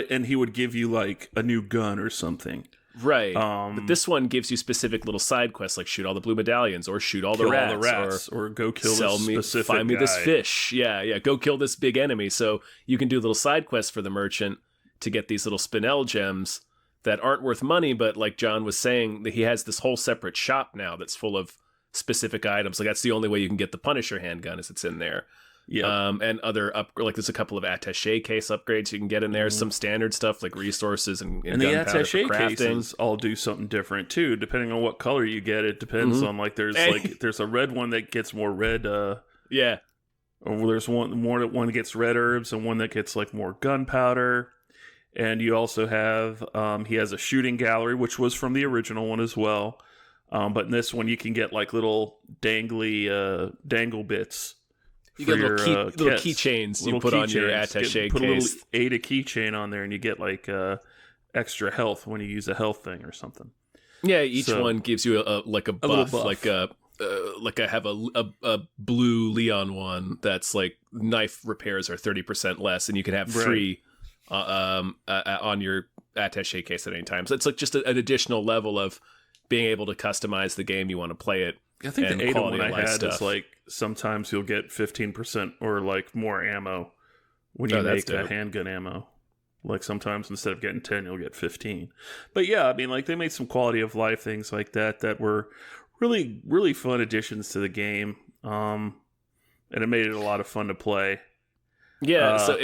and he would give you like a new gun or something. Right. But this one gives you specific little side quests, like shoot all the blue medallions, or shoot all the rats, or go kill this specific find me guy. this fish. Yeah, go kill this big enemy. So you can do little side quests for the merchant to get these little Spinel gems that aren't worth money, but like John was saying, that he has this whole separate shop now that's full of specific items. Like that's the only way you can get the Punisher handgun, is it's in there. Yeah. And other like there's a couple of attaché case upgrades you can get in there. Some standard stuff like resources and the attaché cases all do something different too, depending on what color you get. It depends on like there's a red one that gets more red. Or there's one that gets red herbs and one that gets like more gunpowder. And you also have he has a shooting gallery, which was from the original one as well. But in this one, you can get like little dangle bits. You get little keychains you put on your attaché put case. Put a little keychain on there, and you get like extra health when you use a health thing or something. Yeah, each one gives you a buff, like I have a blue Leon one that's like knife repairs are 30% less, and you can have 3 on your attaché case at any time. So it's like just an additional level of being able to customize the game you want to play it. I think the Ada one I had stuff. is like sometimes you'll get 15% or like more ammo when you make a handgun ammo. Like sometimes instead of getting 10, you'll get 15. But yeah, I mean, like they made some quality of life things like that were really, really fun additions to the game. And it made it a lot of fun to play. Yeah, so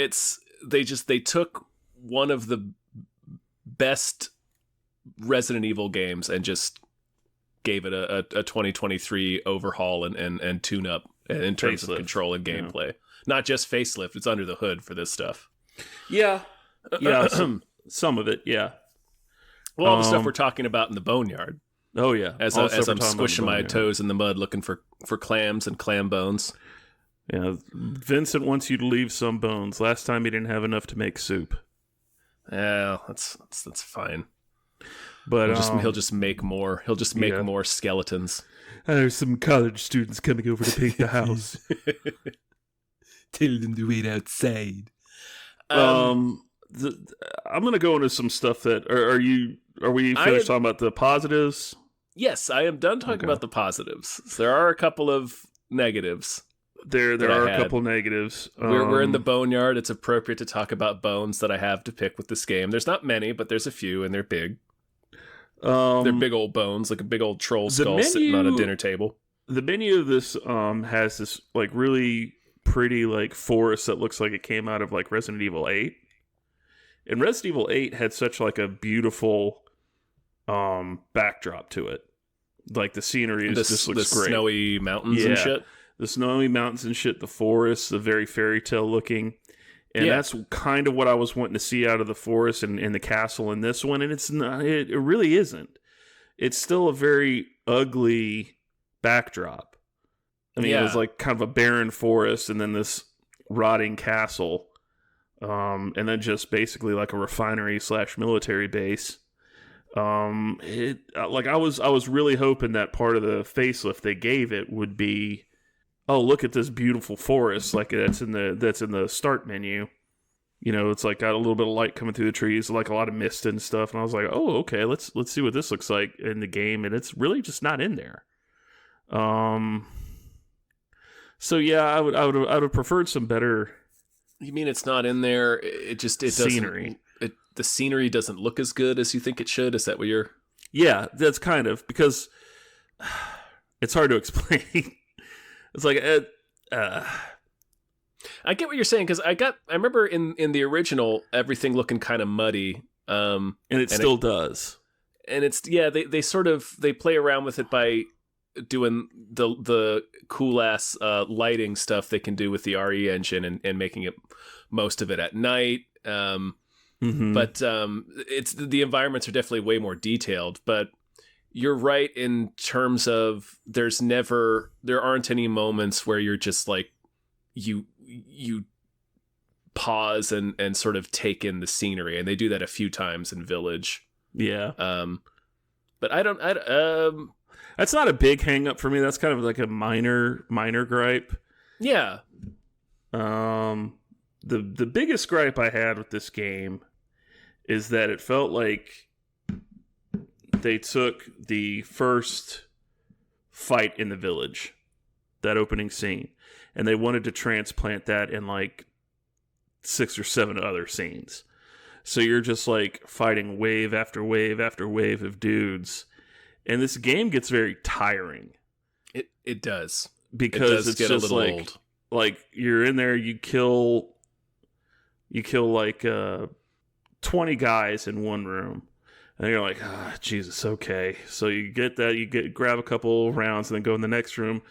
they took one of the best Resident Evil games and just gave it a 2023 overhaul and tune up in terms of control and gameplay. Yeah. Not just facelift, it's under the hood for this stuff. Yeah. Some of it, yeah. Well, all the stuff we're talking about in the boneyard. Oh yeah. As I'm squishing my toes in the mud looking for clams and clam bones. Yeah, Vincent wants you to leave some bones. Last time he didn't have enough to make soup. Yeah, that's fine. But he'll just make more. He'll just make more skeletons. There's some college students coming over to paint the house. Tell them to wait outside. I'm gonna go into some stuff that are we finished talking about the positives? Yes, I am done talking about the positives. There are a couple of negatives. There are a couple negatives. We're in the boneyard. It's appropriate to talk about bones that I have to pick with this game. There's not many, but there's a few, and they're big. They're big old bones, like a big old troll skull sitting on a dinner table. The menu of this has this like really pretty like forest that looks like it came out of like Resident Evil 8. And Resident Evil 8 had such like a beautiful backdrop to it. Like the scenery just looks great. The snowy mountains and shit. The snowy mountains and shit, the forest, the very fairy tale looking. And that's kind of what I was wanting to see out of the forest and the castle in this one. And it's not, it really isn't. It's still a very ugly backdrop. I mean, it was like kind of a barren forest and then this rotting castle. And then just basically like a refinery / military base. Like I was really hoping that part of the facelift they gave it would be, oh, look at this beautiful forest, like that's in the start menu. You know, it's like got a little bit of light coming through the trees, like a lot of mist and stuff. And I was like, oh, okay, let's see what this looks like in the game. And it's really just not in there. So yeah, I would have preferred some better. You mean it's not in there? It doesn't. Scenery. The scenery doesn't look as good as you think it should. Is that what you're? Yeah, that's kind of because it's hard to explain. It's like I get what you're saying because I remember in the original everything looking kind of muddy, and it still does. And it's they sort of they play around with it by doing the cool ass lighting stuff they can do with the RE engine and making it most of it at night. But it's the environments are definitely way more detailed. But you're right in terms of there aren't any moments where you're just like you pause and sort of take in the scenery, and they do that a few times in Village. Yeah. But that's not a big hang up for me. That's kind of like a minor gripe. Yeah. The biggest gripe I had with this game is that it felt like they took the first fight in the village, that opening scene, and they wanted to transplant that in like 6 or 7 other scenes. So you're just like fighting wave after wave after wave of dudes. And this game gets very tiring. It does. Because it's get just a little like old. Like you're in there, you kill like 20 guys in one room. And you're like, Jesus, okay. So you get that, grab a couple rounds and then go in the next room,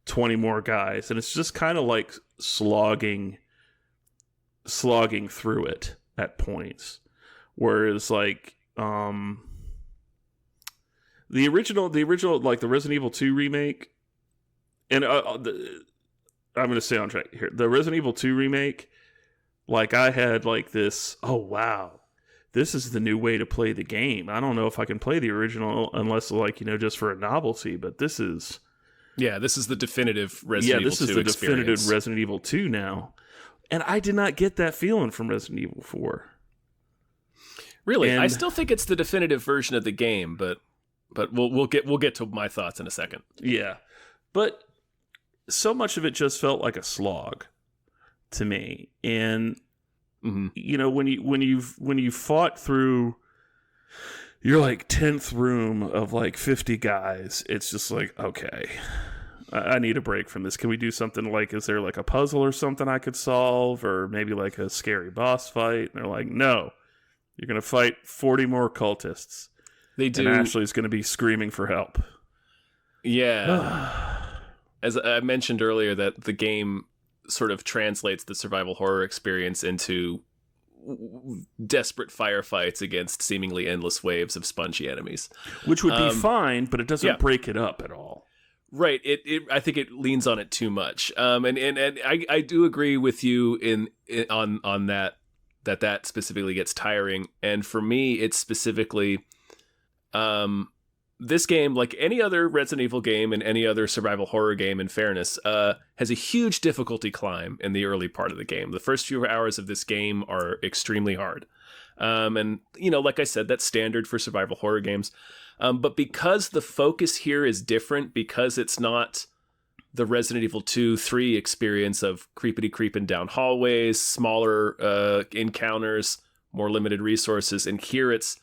20 more guys. And it's just kind of like slogging through it at points. Whereas like the original like the Resident Evil 2 remake, and I'm going to stay on track here. The Resident Evil 2 remake, like I had like this, oh wow, this is the new way to play the game. I don't know if I can play the original unless like, just for a novelty, but this is the definitive Resident Evil 2 experience. Yeah, this is the definitive Resident Evil 2 now. And I did not get that feeling from Resident Evil 4. Really? I still think it's the definitive version of the game, but we'll get to my thoughts in a second. Yeah. But so much of it just felt like a slog to me. And when you fought through your like 10th room of like 50 guys, it's just like, okay, I need a break from this. Can we do something like, is there like a puzzle or something I could solve, or maybe like a scary boss fight? And they're like, no, you're going to fight 40 more cultists. They do. And Ashley's going to be screaming for help. Yeah. As I mentioned earlier, that the game sort of translates the survival horror experience into desperate firefights against seemingly endless waves of spongy enemies. Which would be fine, but it doesn't break it up at all. Right. I think it leans on it too much. And I do agree with you on that specifically gets tiring. And for me, it's specifically this game, like any other Resident Evil game and any other survival horror game, in fairness, has a huge difficulty climb in the early part of the game. The first few hours of this game are extremely hard. And, like I said, that's standard for survival horror games. But because the focus here is different, because it's not the Resident Evil 2, 3 experience of creeping down hallways, smaller encounters, more limited resources, and here it's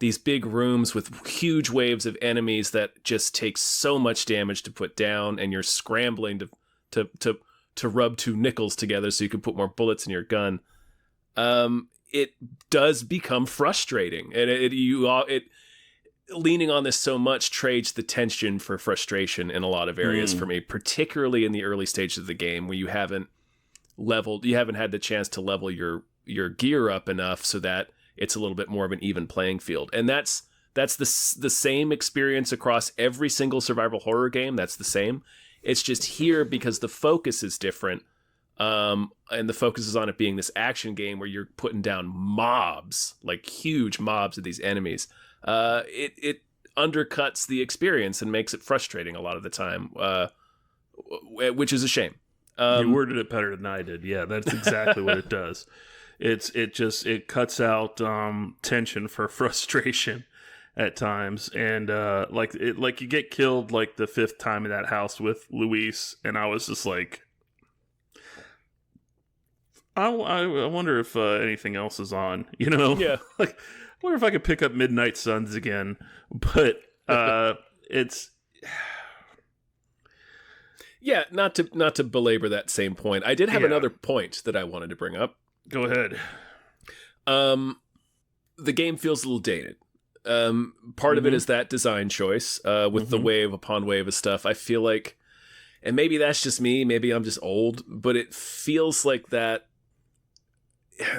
these big rooms with huge waves of enemies that just take so much damage to put down, and you're scrambling to rub 2 nickels together so you can put more bullets in your gun. It does become frustrating, and it leaning on this so much trades the tension for frustration in a lot of areas for me, particularly in the early stages of the game where you haven't had the chance to level your gear up enough so that it's a little bit more of an even playing field. And that's the same experience across every single survival horror game. That's the same. It's just here because the focus is different. And the focus is on it being this action game where you're putting down mobs, like huge mobs of these enemies. It undercuts the experience and makes it frustrating a lot of the time, which is a shame. You worded it better than I did. Yeah, that's exactly what it does. It cuts out tension for frustration at times, and like you get killed like the 5th time in that house with Luis, and I was just like, I wonder if anything else is on. You know, Yeah. like I wonder if I could pick up Midnight Suns again. But it's Yeah, not to belabor that same point. I did have another point that I wanted to bring up. Go ahead. The game feels a little dated. Part of it is that design choice with the wave upon wave of stuff. I feel like, and maybe that's just me, maybe I'm just old, but it feels like that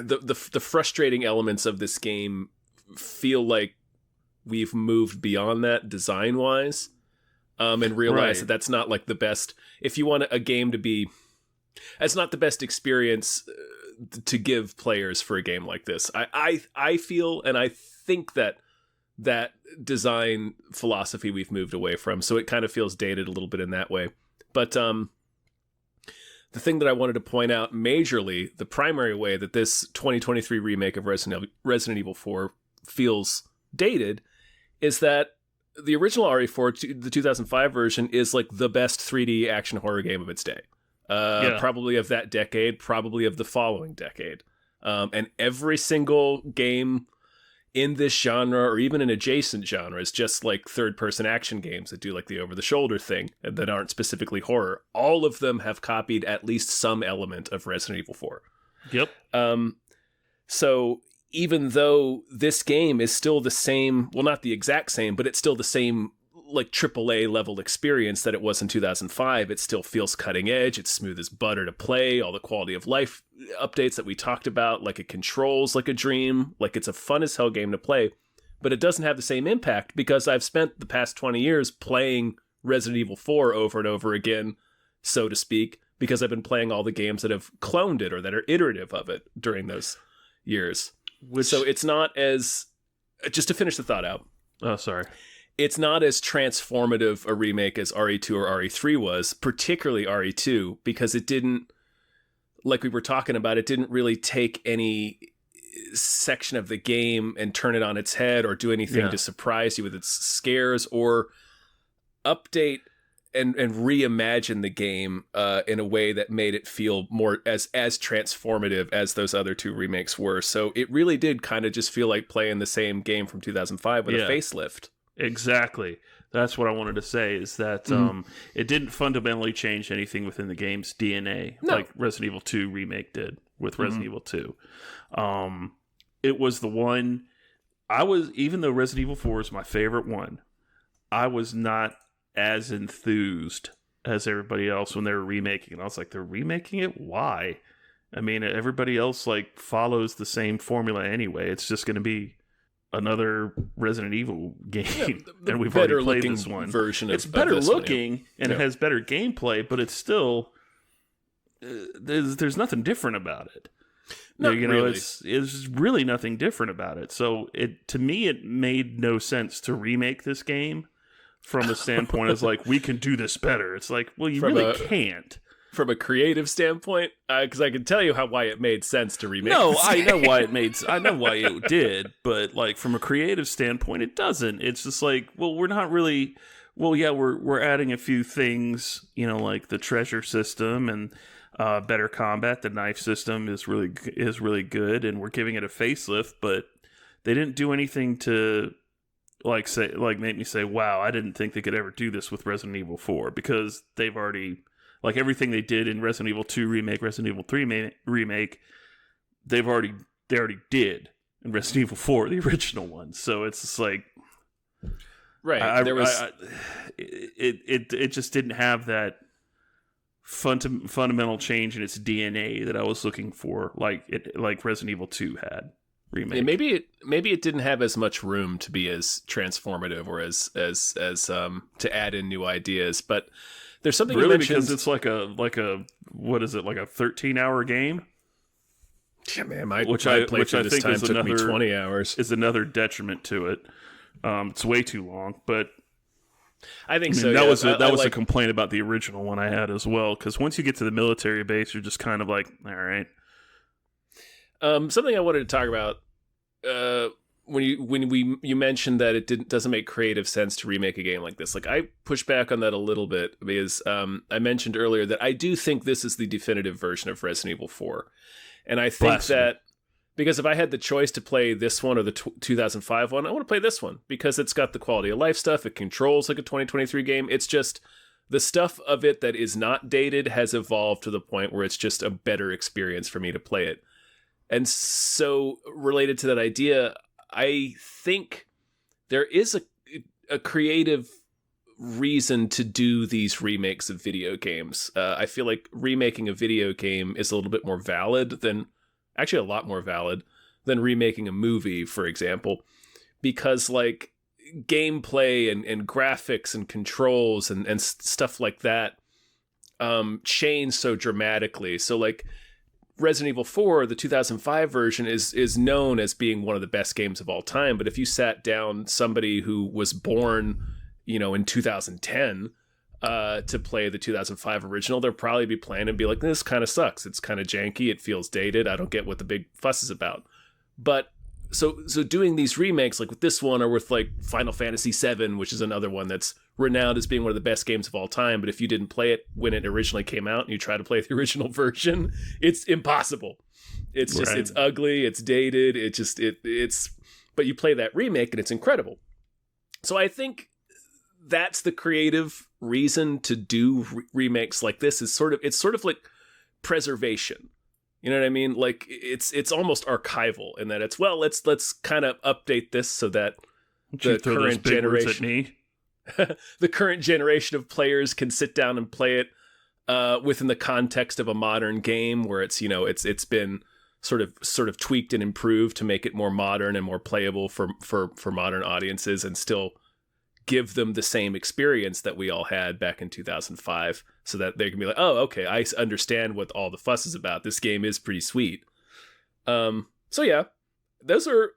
the frustrating elements of this game feel like we've moved beyond that design-wise, and realize that that's not like the best. If you want a game to be, that's not the best experience to give players for a game like this. I feel, and I think that design philosophy we've moved away from, so it kind of feels dated a little bit in that way. But the thing that I wanted to point out majorly, the primary way that this 2023 remake of Resident Evil 4 feels dated, is that the original RE4, the 2005 version, is like the best 3D action horror game of its day. Probably of that decade, probably of the following decade. And every single game in this genre, or even in adjacent genres, just like third-person action games that do like the over-the-shoulder thing and that aren't specifically horror, all of them have copied at least some element of Resident Evil 4. Yep. So even though this game is still the same, well, not the exact same, but it's still the same like AAA level experience that it was in 2005, it still feels cutting edge. It's smooth as butter to play. All the quality of life updates that we talked about, like it controls like a dream, like it's a fun as hell game to play, but it doesn't have the same impact because I've spent the past 20 years playing Resident Evil 4 over and over again, so to speak, because I've been playing all the games that have cloned it or that are iterative of it during those years. So it's not as, just to finish the thought out. Oh, sorry. It's not as transformative a remake as RE2 or RE3 was, particularly RE2, because it didn't, like we were talking about, it didn't really take any section of the game and turn it on its head or do anything to surprise you with its scares or update and reimagine the game in a way that made it feel more as transformative as those other two remakes were. So it really did kind of just feel like playing the same game from 2005 with a facelift. Exactly. That's what I wanted to say, is that it didn't fundamentally change anything within the game's DNA, like Resident Evil 2 Remake did with Resident Evil 2. It was the one, even though Resident Evil 4 is my favorite one, I was not as enthused as everybody else when they were remaking it. I was like, they're remaking it? Why? I mean, everybody else like follows the same formula anyway. It's just going to be another Resident Evil game, and we've already played this one. It's better looking, and it has better gameplay, but it's still there's nothing different about it. Really. It's really nothing different about it. So to me, it made no sense to remake this game from a standpoint as like, we can do this better. It's like, well, you really can't. From a creative standpoint, because I can tell you why it made sense to remake. I know why it did, but like from a creative standpoint, it doesn't. It's just like, well, we're not really. Well, yeah, we're adding a few things, like the treasure system and better combat. The knife system is really good, and we're giving it a facelift. But they didn't do anything to make me say, wow, I didn't think they could ever do this with Resident Evil 4, because they've already. Like everything they did in Resident Evil 2 Remake, Resident Evil 3 Remake, they already did in Resident Evil 4, the original one. So it's just like, right? It just didn't have that fundamental change in its DNA that I was looking for, like Resident Evil 2 had. Remake. Yeah, maybe it didn't have as much room to be as transformative or as to add in new ideas, but. There's something really, because it's like a what is it, like a 13-hour game? Yeah, man, my playthrough this time took me 20 hours. Is another detriment to it. It's way too long, but I think so. That was a complaint about the original one I had as well. Because once you get to the military base, you're just kind of like, all right. Something I wanted to talk about. When you mentioned that it doesn't make creative sense to remake a game like this, like I push back on that a little bit, because I mentioned earlier that I do think this is the definitive version of Resident Evil 4, And I think Blasphemy. that because if I had the choice to play this one or the 2005 one, I want to play this one because it's got the quality of life stuff. It controls like a 2023 game. It's just the stuff of it that is not dated has evolved to the point where it's just a better experience for me to play it. And so related to that idea, I think there is a creative reason to do these remakes of video games. I feel like remaking a video game is a little bit more valid than, actually a lot more valid than remaking a movie, for example, because like gameplay and graphics and controls and stuff like that change so dramatically. So like Resident Evil 4, the 2005 version, is known as being one of the best games of all time. But if you sat down somebody who was born, in 2010 to play the 2005 original, they'll probably be playing and be like, this kind of sucks. It's kind of janky. It feels dated. I don't get what the big fuss is about. But so doing these remakes like with this one or with like Final Fantasy VII, which is another one that's renowned as being one of the best games of all time, but if you didn't play it when it originally came out and you try to play the original version, it's impossible. It's just It's ugly, it's dated, it's but you play that remake and it's incredible. So I think that's the creative reason to do remakes like this it's sort of like preservation. You know what I mean? Like it's almost archival in that it's, well, let's kind of update this so that the current generation the current generation of players can sit down and play it within the context of a modern game where it's been sort of tweaked and improved to make it more modern and more playable for modern audiences and still give them the same experience that we all had back in 2005 so that they can be like, oh, okay, I understand what all the fuss is about. This game is pretty sweet. So yeah, those are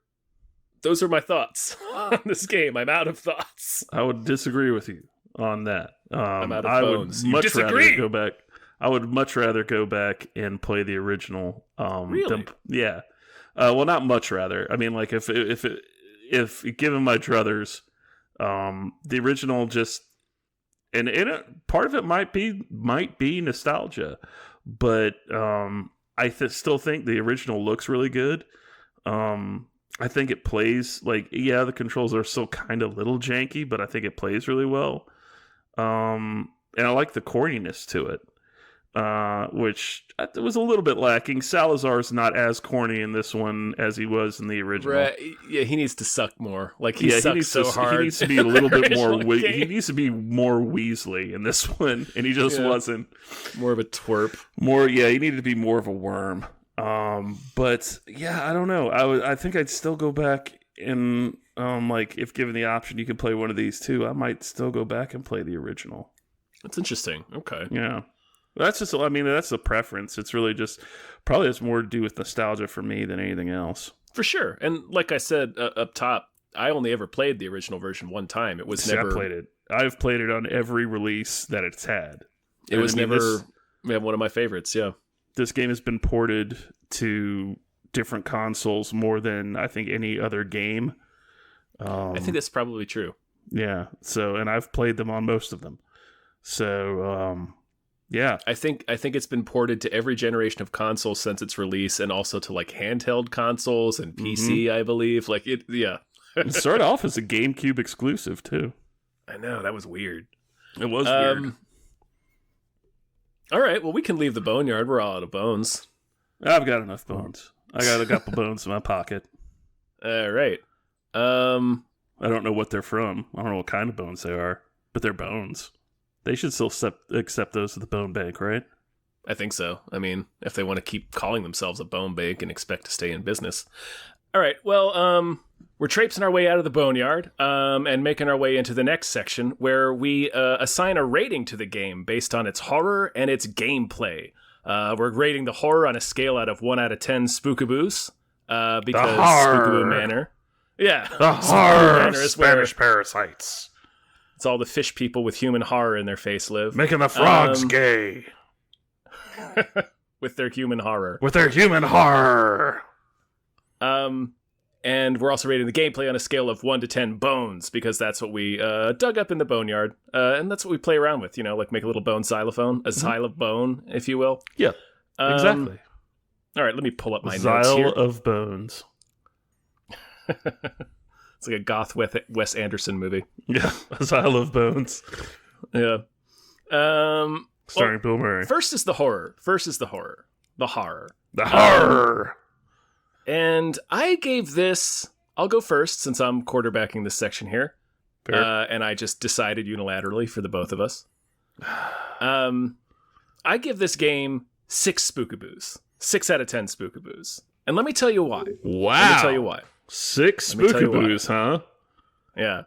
my thoughts on this game. I'm out of thoughts. I would disagree with you on that. I'm out of I bones. would much rather go back. I would much rather go back and play the original. Really? Yeah. Well, not much rather. I mean, like if given my druthers, the original just and part of it might be nostalgia, but I still think the original looks really good. I think it plays like, yeah, the controls are still kind of a little janky, but I think it plays really well. And I like the corniness to it, which was a little bit lacking. Salazar's not as corny in this one as he was in the original. Right. Yeah, he needs to suck more. Like he sucks so hard. He needs to be a little bit more. He needs to be more Weasley in this one, and he just wasn't. More of a twerp. He needed to be more of a worm. But yeah, I don't know. I think I'd still go back and like if given the option, you can play one of these too. I might still go back and play the original. That's interesting. Okay. Yeah. That's just, I mean, that's a preference. It's really just, probably has more to do with nostalgia for me than anything else. For sure. And like I said up top, I only ever played the original version one time. It was never... I've played it on every release that it's had. It was never one of my favorites, yeah. This game has been ported to different consoles more than, I think, any other game. I think that's probably true. Yeah. So, and I've played them on most of them. So, yeah, I think it's been ported to every generation of consoles since its release, and also to like handheld consoles and PC, I believe. Like it, yeah. It started off as a GameCube exclusive too. I know, that was weird. It was weird. All right, well, we can leave the boneyard. We're all out of bones. I've got enough bones. I got a couple bones in my pocket. All right. I don't know what they're from. I don't know what kind of bones they are, but they're bones. They should still accept those at the bone bank, right? I think so. I mean, if they want to keep calling themselves a bone bank and expect to stay in business. All right, well, we're traipsing our way out of the boneyard and making our way into the next section where we assign a rating to the game based on its horror and its gameplay. We're rating the horror on a scale out of 1 out of 10 spookaboos because Spookaboo Manor. Yeah. The horror of Spanish parasites. It's all the fish people with human horror in their face live. Making the frogs gay. With their human horror. With their human horror. And we're also rating the gameplay on a scale of 1 to 10 bones, because that's what we dug up in the boneyard. And that's what we play around with, like make a little bone xylophone, a xylophone, if you will. Yeah, exactly. All right, let me pull up my notes Xyle here. of Bones. It's like a goth Wes Anderson movie. Yeah, Xyle of Bones. Yeah. Starring Bill Murray. First is the horror. The horror. And I gave this... I'll go first since I'm quarterbacking this section here. And I just decided unilaterally for the both of us. I give this game 6 spookaboos. 6 out of 10 spookaboos. And let me tell you why. Wow. Let me tell you why. 6 spookaboos, huh? Yeah.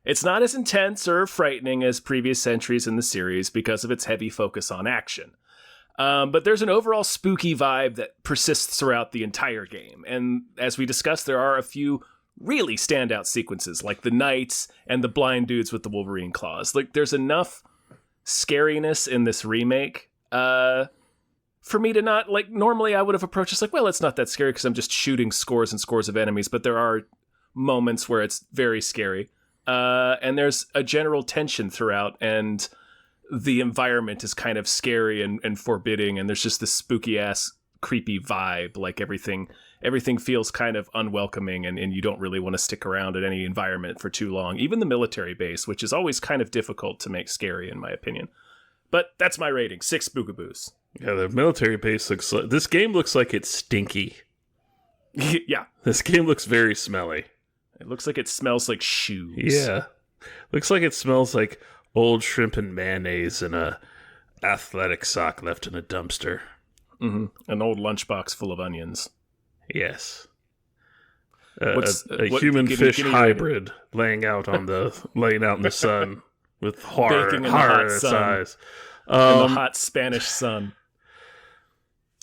It's not as intense or frightening as previous entries in the series because of its heavy focus on action. But there's an overall spooky vibe that persists throughout the entire game. And as we discussed, there are a few really standout sequences, like the knights and the blind dudes with the Wolverine claws. Like, there's enough scariness in this remake for me to not, like, normally I would have approached this like, well, it's not that scary because I'm just shooting scores and scores of enemies, but there are moments where it's very scary. And there's a general tension throughout, and the environment is kind of scary and forbidding, and there's just this spooky-ass, creepy vibe, like everything feels kind of unwelcoming, and you don't really want to stick around at any environment for too long. Even the military base, which is always kind of difficult to make scary, in my opinion. But that's my rating, 6 spookaboos. Yeah, the military base looks like... This game looks like it's stinky. Yeah. This game looks very smelly. It looks like it smells like shoes. Yeah. Looks like it smells like old shrimp and mayonnaise in a athletic sock left in a dumpster. Mm-hmm. An old lunchbox full of onions. Yes. What human-fish hybrid laying out in the sun with horror in its eyes. In the hot Spanish sun.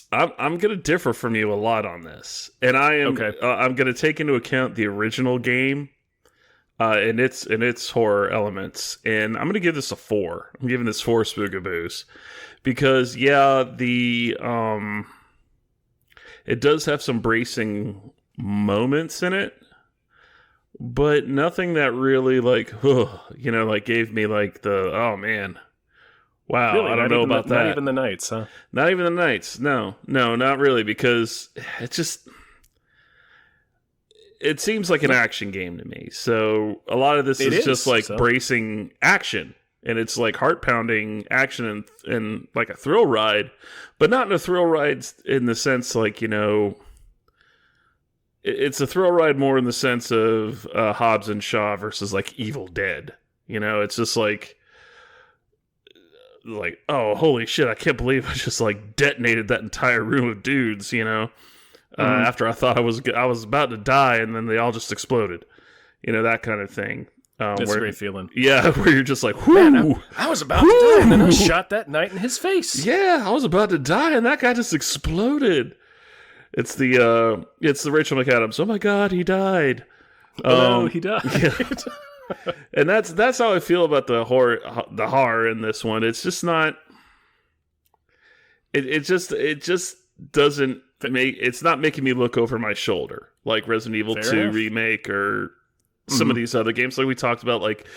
I'm going to differ from you a lot on this, and I'm going to take into account the original game and its horror elements, and I'm going to give this a 4. I'm giving this 4 spookaboos because it does have some bracing moments in it, but nothing that really gave me like the oh man. Wow, really? I don't know about that. Not even the Knights, huh? Not even the Knights. No, not really, because it seems like an action game to me. So a lot of this is just like bracing action, and it's like heart-pounding action and like a thrill ride, but not in a thrill ride in the sense like, it's a thrill ride more in the sense of Hobbs and Shaw versus like Evil Dead. It's just like, oh, holy shit, I can't believe I just like detonated that entire room of dudes, after I thought I was about to die, and then they all just exploded, that kind of thing. That's a great feeling. Yeah, where you're just like, whoo! Man, I was about to die, and then I shot that knight in his face. Yeah, I was about to die, and that guy just exploded. It's the Rachel McAdams. Oh my God, he died. Oh, no, he died. Yeah. And that's how I feel about the horror in this one. It's just not. It just doesn't make. It's not making me look over my shoulder like Resident Evil 2 remake or some of these other games like we talked about, like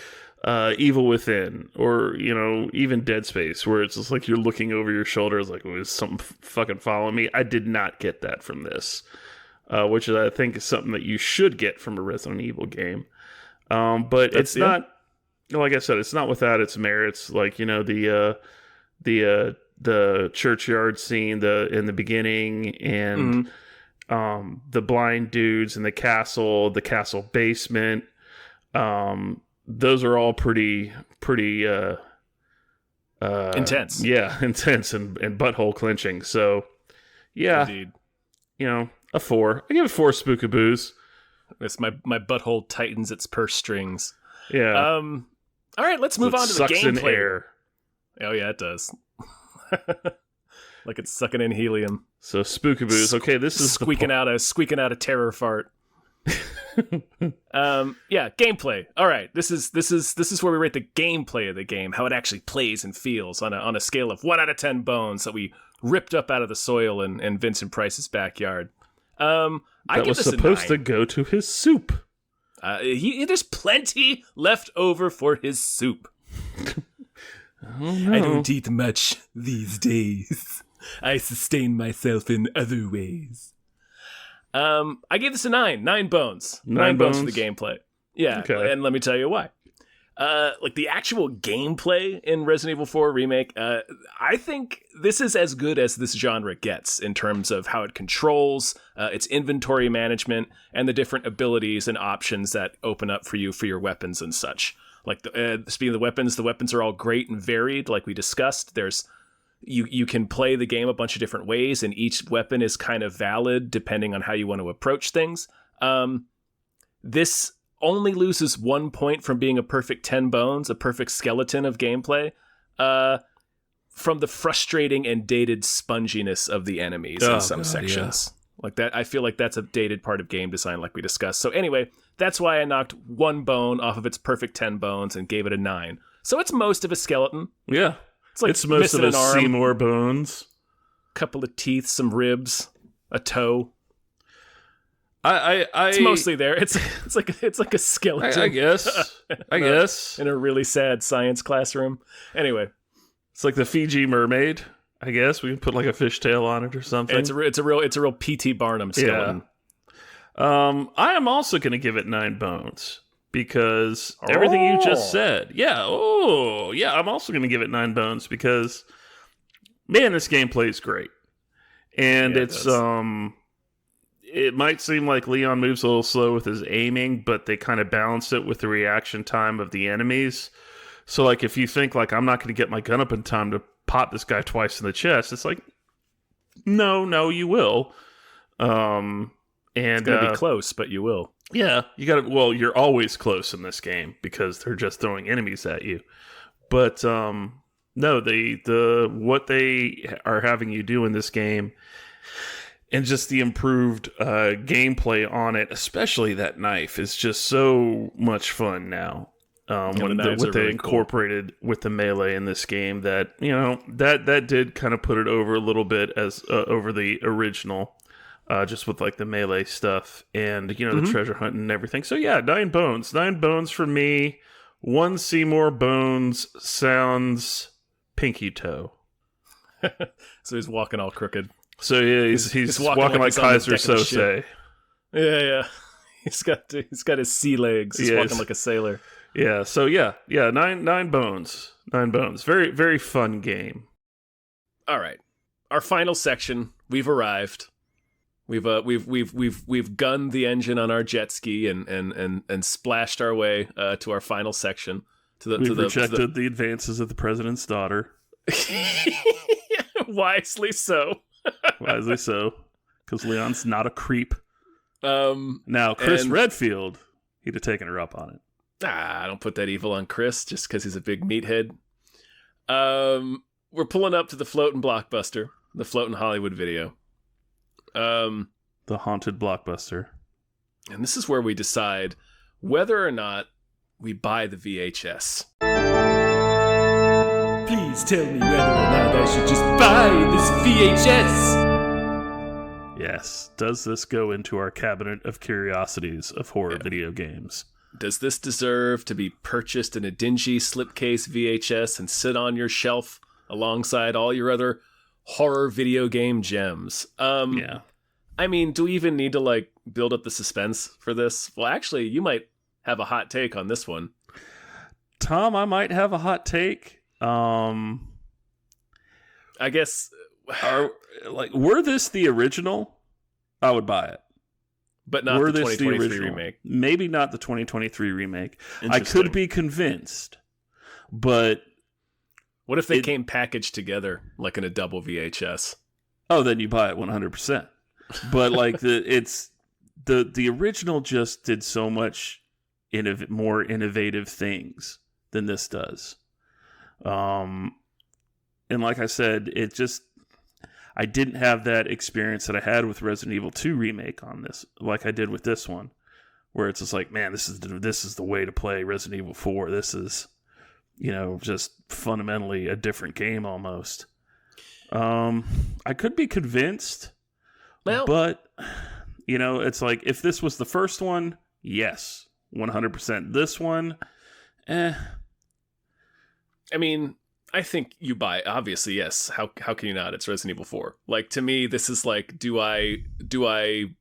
Evil Within, or even Dead Space, where it's just like you're looking over your shoulder. It's like, is something fucking following me? I did not get that from this, which I think is something that you should get from a Resident Evil game. But it's not, like I said, it's not without its merits. Like, the churchyard scene in the beginning, and the blind dudes in the castle basement. Those are all pretty intense. Yeah, intense and butthole clenching. So, yeah, indeed. A 4. I give it 4 spookaboos. It's my butthole tightens its purse strings. Yeah. All right, let's move on to the gameplay. In air. Oh yeah, it does. Like it's sucking in helium. So spookaboos. Okay, this is squeaking out a terror fart. Yeah, gameplay. All right, this is where we rate the gameplay of the game, how it actually plays and feels on a scale of 1 out of 10 bones that we ripped up out of the soil in Vincent Price's backyard. That was supposed to go to his soup. There's plenty left over for his soup. Oh, no. I don't eat much these days. I sustain myself in other ways. I gave this a 9. 9 bones. 9 bones for the gameplay. Yeah, Okay. and let me tell you why. Like the actual gameplay in Resident Evil 4 Remake, I think this is as good as this genre gets in terms of how it controls, its inventory management, and the different abilities and options that open up for you for your weapons and such. Like, speaking of the weapons are all great and varied, like we discussed. There's you can play the game a bunch of different ways, and each weapon is kind of valid depending on how you want to approach things. This only loses 1 point from being a perfect 10 bones, a perfect skeleton of gameplay, from the frustrating and dated sponginess of the enemies in some sections. Yeah. Like that, I feel like that's a dated part of game design, like we discussed. So anyway, that's why I knocked 1 bone off of its perfect 10 bones and gave it a 9. So it's most of a skeleton. Yeah. It's like it's most of a Seymour bones. Couple of teeth, some ribs, a toe. It's mostly there. It's like a skeleton. I guess. In a really sad science classroom. Anyway, it's like the Fiji mermaid. I guess we can put like a fishtail on it or something. It's a real P.T. Barnum skeleton. Yeah. I am also going to give it 9 bones because everything you just said. Yeah. Oh, yeah. I'm also going to give it 9 bones because, man, this gameplay is great, and it's It might seem like Leon moves a little slow with his aiming, but they kind of balance it with the reaction time of the enemies. So, like, if you think, like, I'm not going to get my gun up in time to pop this guy twice in the chest, it's like, no, you will. And it's going to be close, but you will. Yeah, you got to. Well, you're always close in this game because they're just throwing enemies at you. But no, what they are having you do in this game, and just the improved gameplay on it, especially that knife, is just so much fun now. What they really incorporated cool with the melee in this game, that that did kind of put it over a little bit as over the original, just with like the melee stuff and the treasure hunt and everything. So yeah, 9 bones for me. 1 Seymour bones sounds pinky toe. So he's walking all crooked. So yeah, he's walking like Kaiser Sose. Yeah. He's got his sea legs. He's walking like a sailor. Yeah. So yeah. 9 bones. 9 bones. Very, very fun game. All right, our final section. We've arrived. We've gunned the engine on our jet ski and splashed our way to our final section. We've rejected the advances of the president's daughter. Wisely so. Wisely so, because Leon's not a creep. Now, Chris Redfield, he'd have taken her up on it. I don't put that evil on Chris just because he's a big meathead. We're pulling up to the floating Blockbuster, the floating Hollywood Video. The haunted Blockbuster. And this is where we decide whether or not we buy the VHS. Please tell me whether or not I should just buy this VHS. Yes. Does this go into our cabinet of curiosities of horror video games? Does this deserve to be purchased in a dingy slipcase VHS and sit on your shelf alongside all your other horror video game gems? Yeah. I mean, do we even need to build up the suspense for this? Well, actually, you might have a hot take on this one. Tom, I might have a hot take. I guess were this the original, I would buy it. But not the 2023 remake. Maybe not the 2023 remake. I could be convinced, but what if they came packaged together like in a double VHS? Oh, then you buy it 100%. But the original just did so much more innovative things than this does. And like I said, I didn't have that experience that I had with Resident Evil 2 remake on this, like I did with this one, where it's just like, man, this is the way to play Resident Evil 4. This is, just fundamentally a different game almost. I could be convinced, but it's like, if this was the first one, yes, 100%. This one, I mean, I think you buy, obviously, yes. How can you not? It's Resident Evil 4. Like, to me, this is like, do I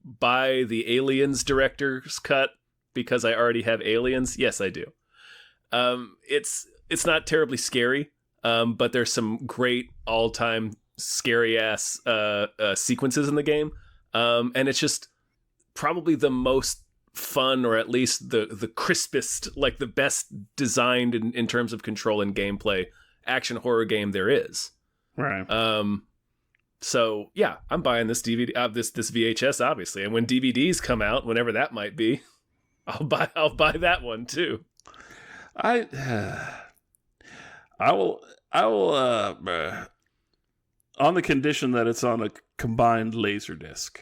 buy the Aliens director's cut because I already have Aliens? Yes, I do. It's not terribly scary, but there's some great all-time scary-ass sequences in the game. And it's just probably the most fun, or at least the crispest, like the best designed in terms of control and gameplay action horror game there is. Right. So yeah, I'm buying this DVD, this VHS, obviously, and when DVDs come out, whenever that might be, I'll buy that one too. I will on the condition that it's on a combined Laserdisc.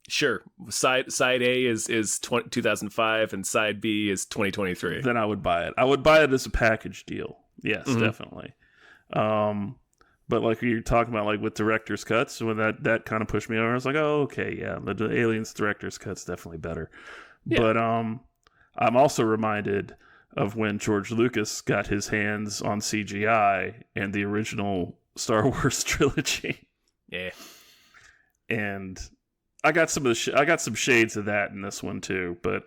Sure. Side A is 2005 and side B is 2023. Then I would buy it. I would buy it as a package deal. Yes, definitely. But like you're talking about, like with director's cuts, when that kind of pushed me over, I was like, oh, okay, yeah, the Aliens director's cut's definitely better. Yeah. But I'm also reminded of when George Lucas got his hands on CGI and the original Star Wars trilogy. Yeah. And I got some shades of that in this one too, but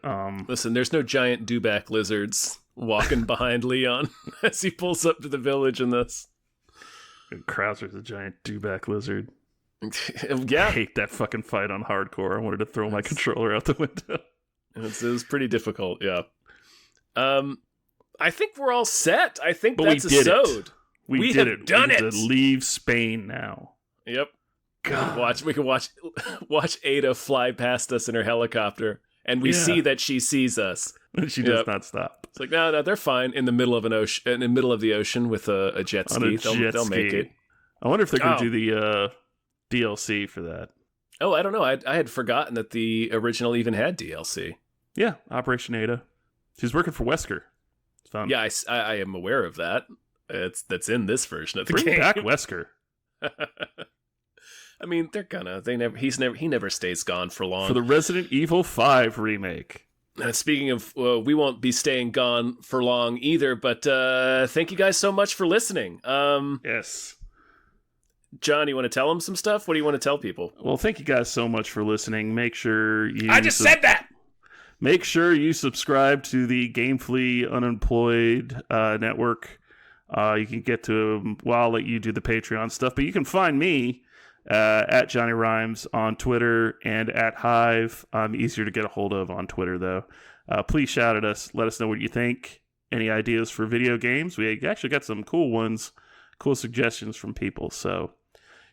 listen, there's no giant dewback lizards walking behind Leon as he pulls up to the village in this. And Krauser's a giant dewback lizard. Yeah. I hate that fucking fight on hardcore. I wanted to throw my controller out the window. It was pretty difficult, yeah. I think we're all set. I think but that's we did a sode. It. We have did it. Done we it. Need to leave Spain now. Yep. God. We can watch Ada fly past us in her helicopter, and we see that she sees us. She does not stop. It's like no, they're fine in the middle of an ocean, in the middle of the ocean with a jet ski. They'll make it. I wonder if they're going to do the DLC for that. Oh, I don't know. I had forgotten that the original even had DLC. Yeah, Operation Ada. She's working for Wesker. It's fun. Yeah, I am aware of that. That's in this version of the game. Bring back Wesker. I mean, he never stays gone for long. For the Resident Evil 5 remake. Speaking of, we won't be staying gone for long either, but thank you guys so much for listening. Yes. John, you want to tell them some stuff? What do you want to tell people? Well, thank you guys so much for listening. Make sure you... I just said that! Make sure you subscribe to the Gamefully Unemployed network. You can get to them. Well, I'll let you do the Patreon stuff, but you can find me at Johnny Rhymes on Twitter and at Hive. I'm easier to get a hold of on Twitter, though. Please shout at us. Let us know what you think. Any ideas for video games? We actually got some cool ones, cool suggestions from people. So,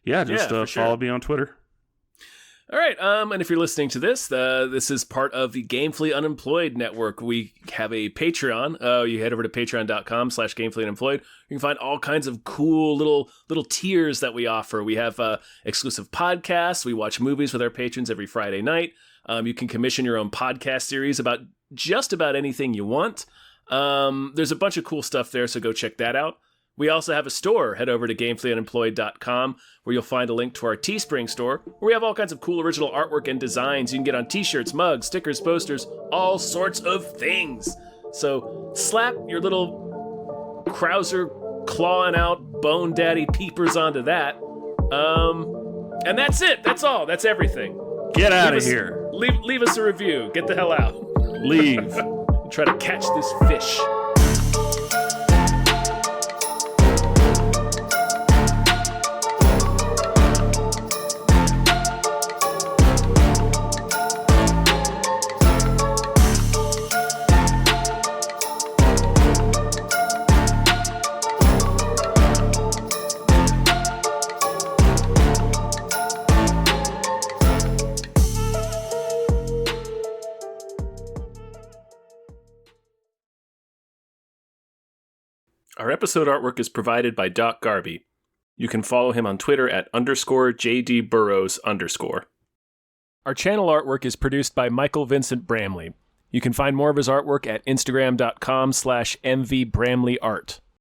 yeah, just follow me on Twitter. All right, and if you're listening to this, this is part of the Gamefully Unemployed Network. We have a Patreon. You head over to patreon.com/gamefullyunemployed. You can find all kinds of cool little tiers that we offer. We have exclusive podcasts. We watch movies with our patrons every Friday night. You can commission your own podcast series about just about anything you want. There's a bunch of cool stuff there, so go check that out. We also have a store. Head over to gamefullyunemployed.com, where you'll find a link to our Teespring store, where we have all kinds of cool original artwork and designs you can get on t-shirts, mugs, stickers, posters, all sorts of things. So slap your little Krauser clawing out Bone Daddy peepers onto that. And that's it. That's all. That's everything. Get out of here. Leave us a review. Get the hell out. Leave. Try to catch this fish. Our episode artwork is provided by Doc Garby. You can follow him on Twitter at _JDBurrows_. Our channel artwork is produced by Michael Vincent Bramley. You can find more of his artwork at instagram.com/mvbramleyart.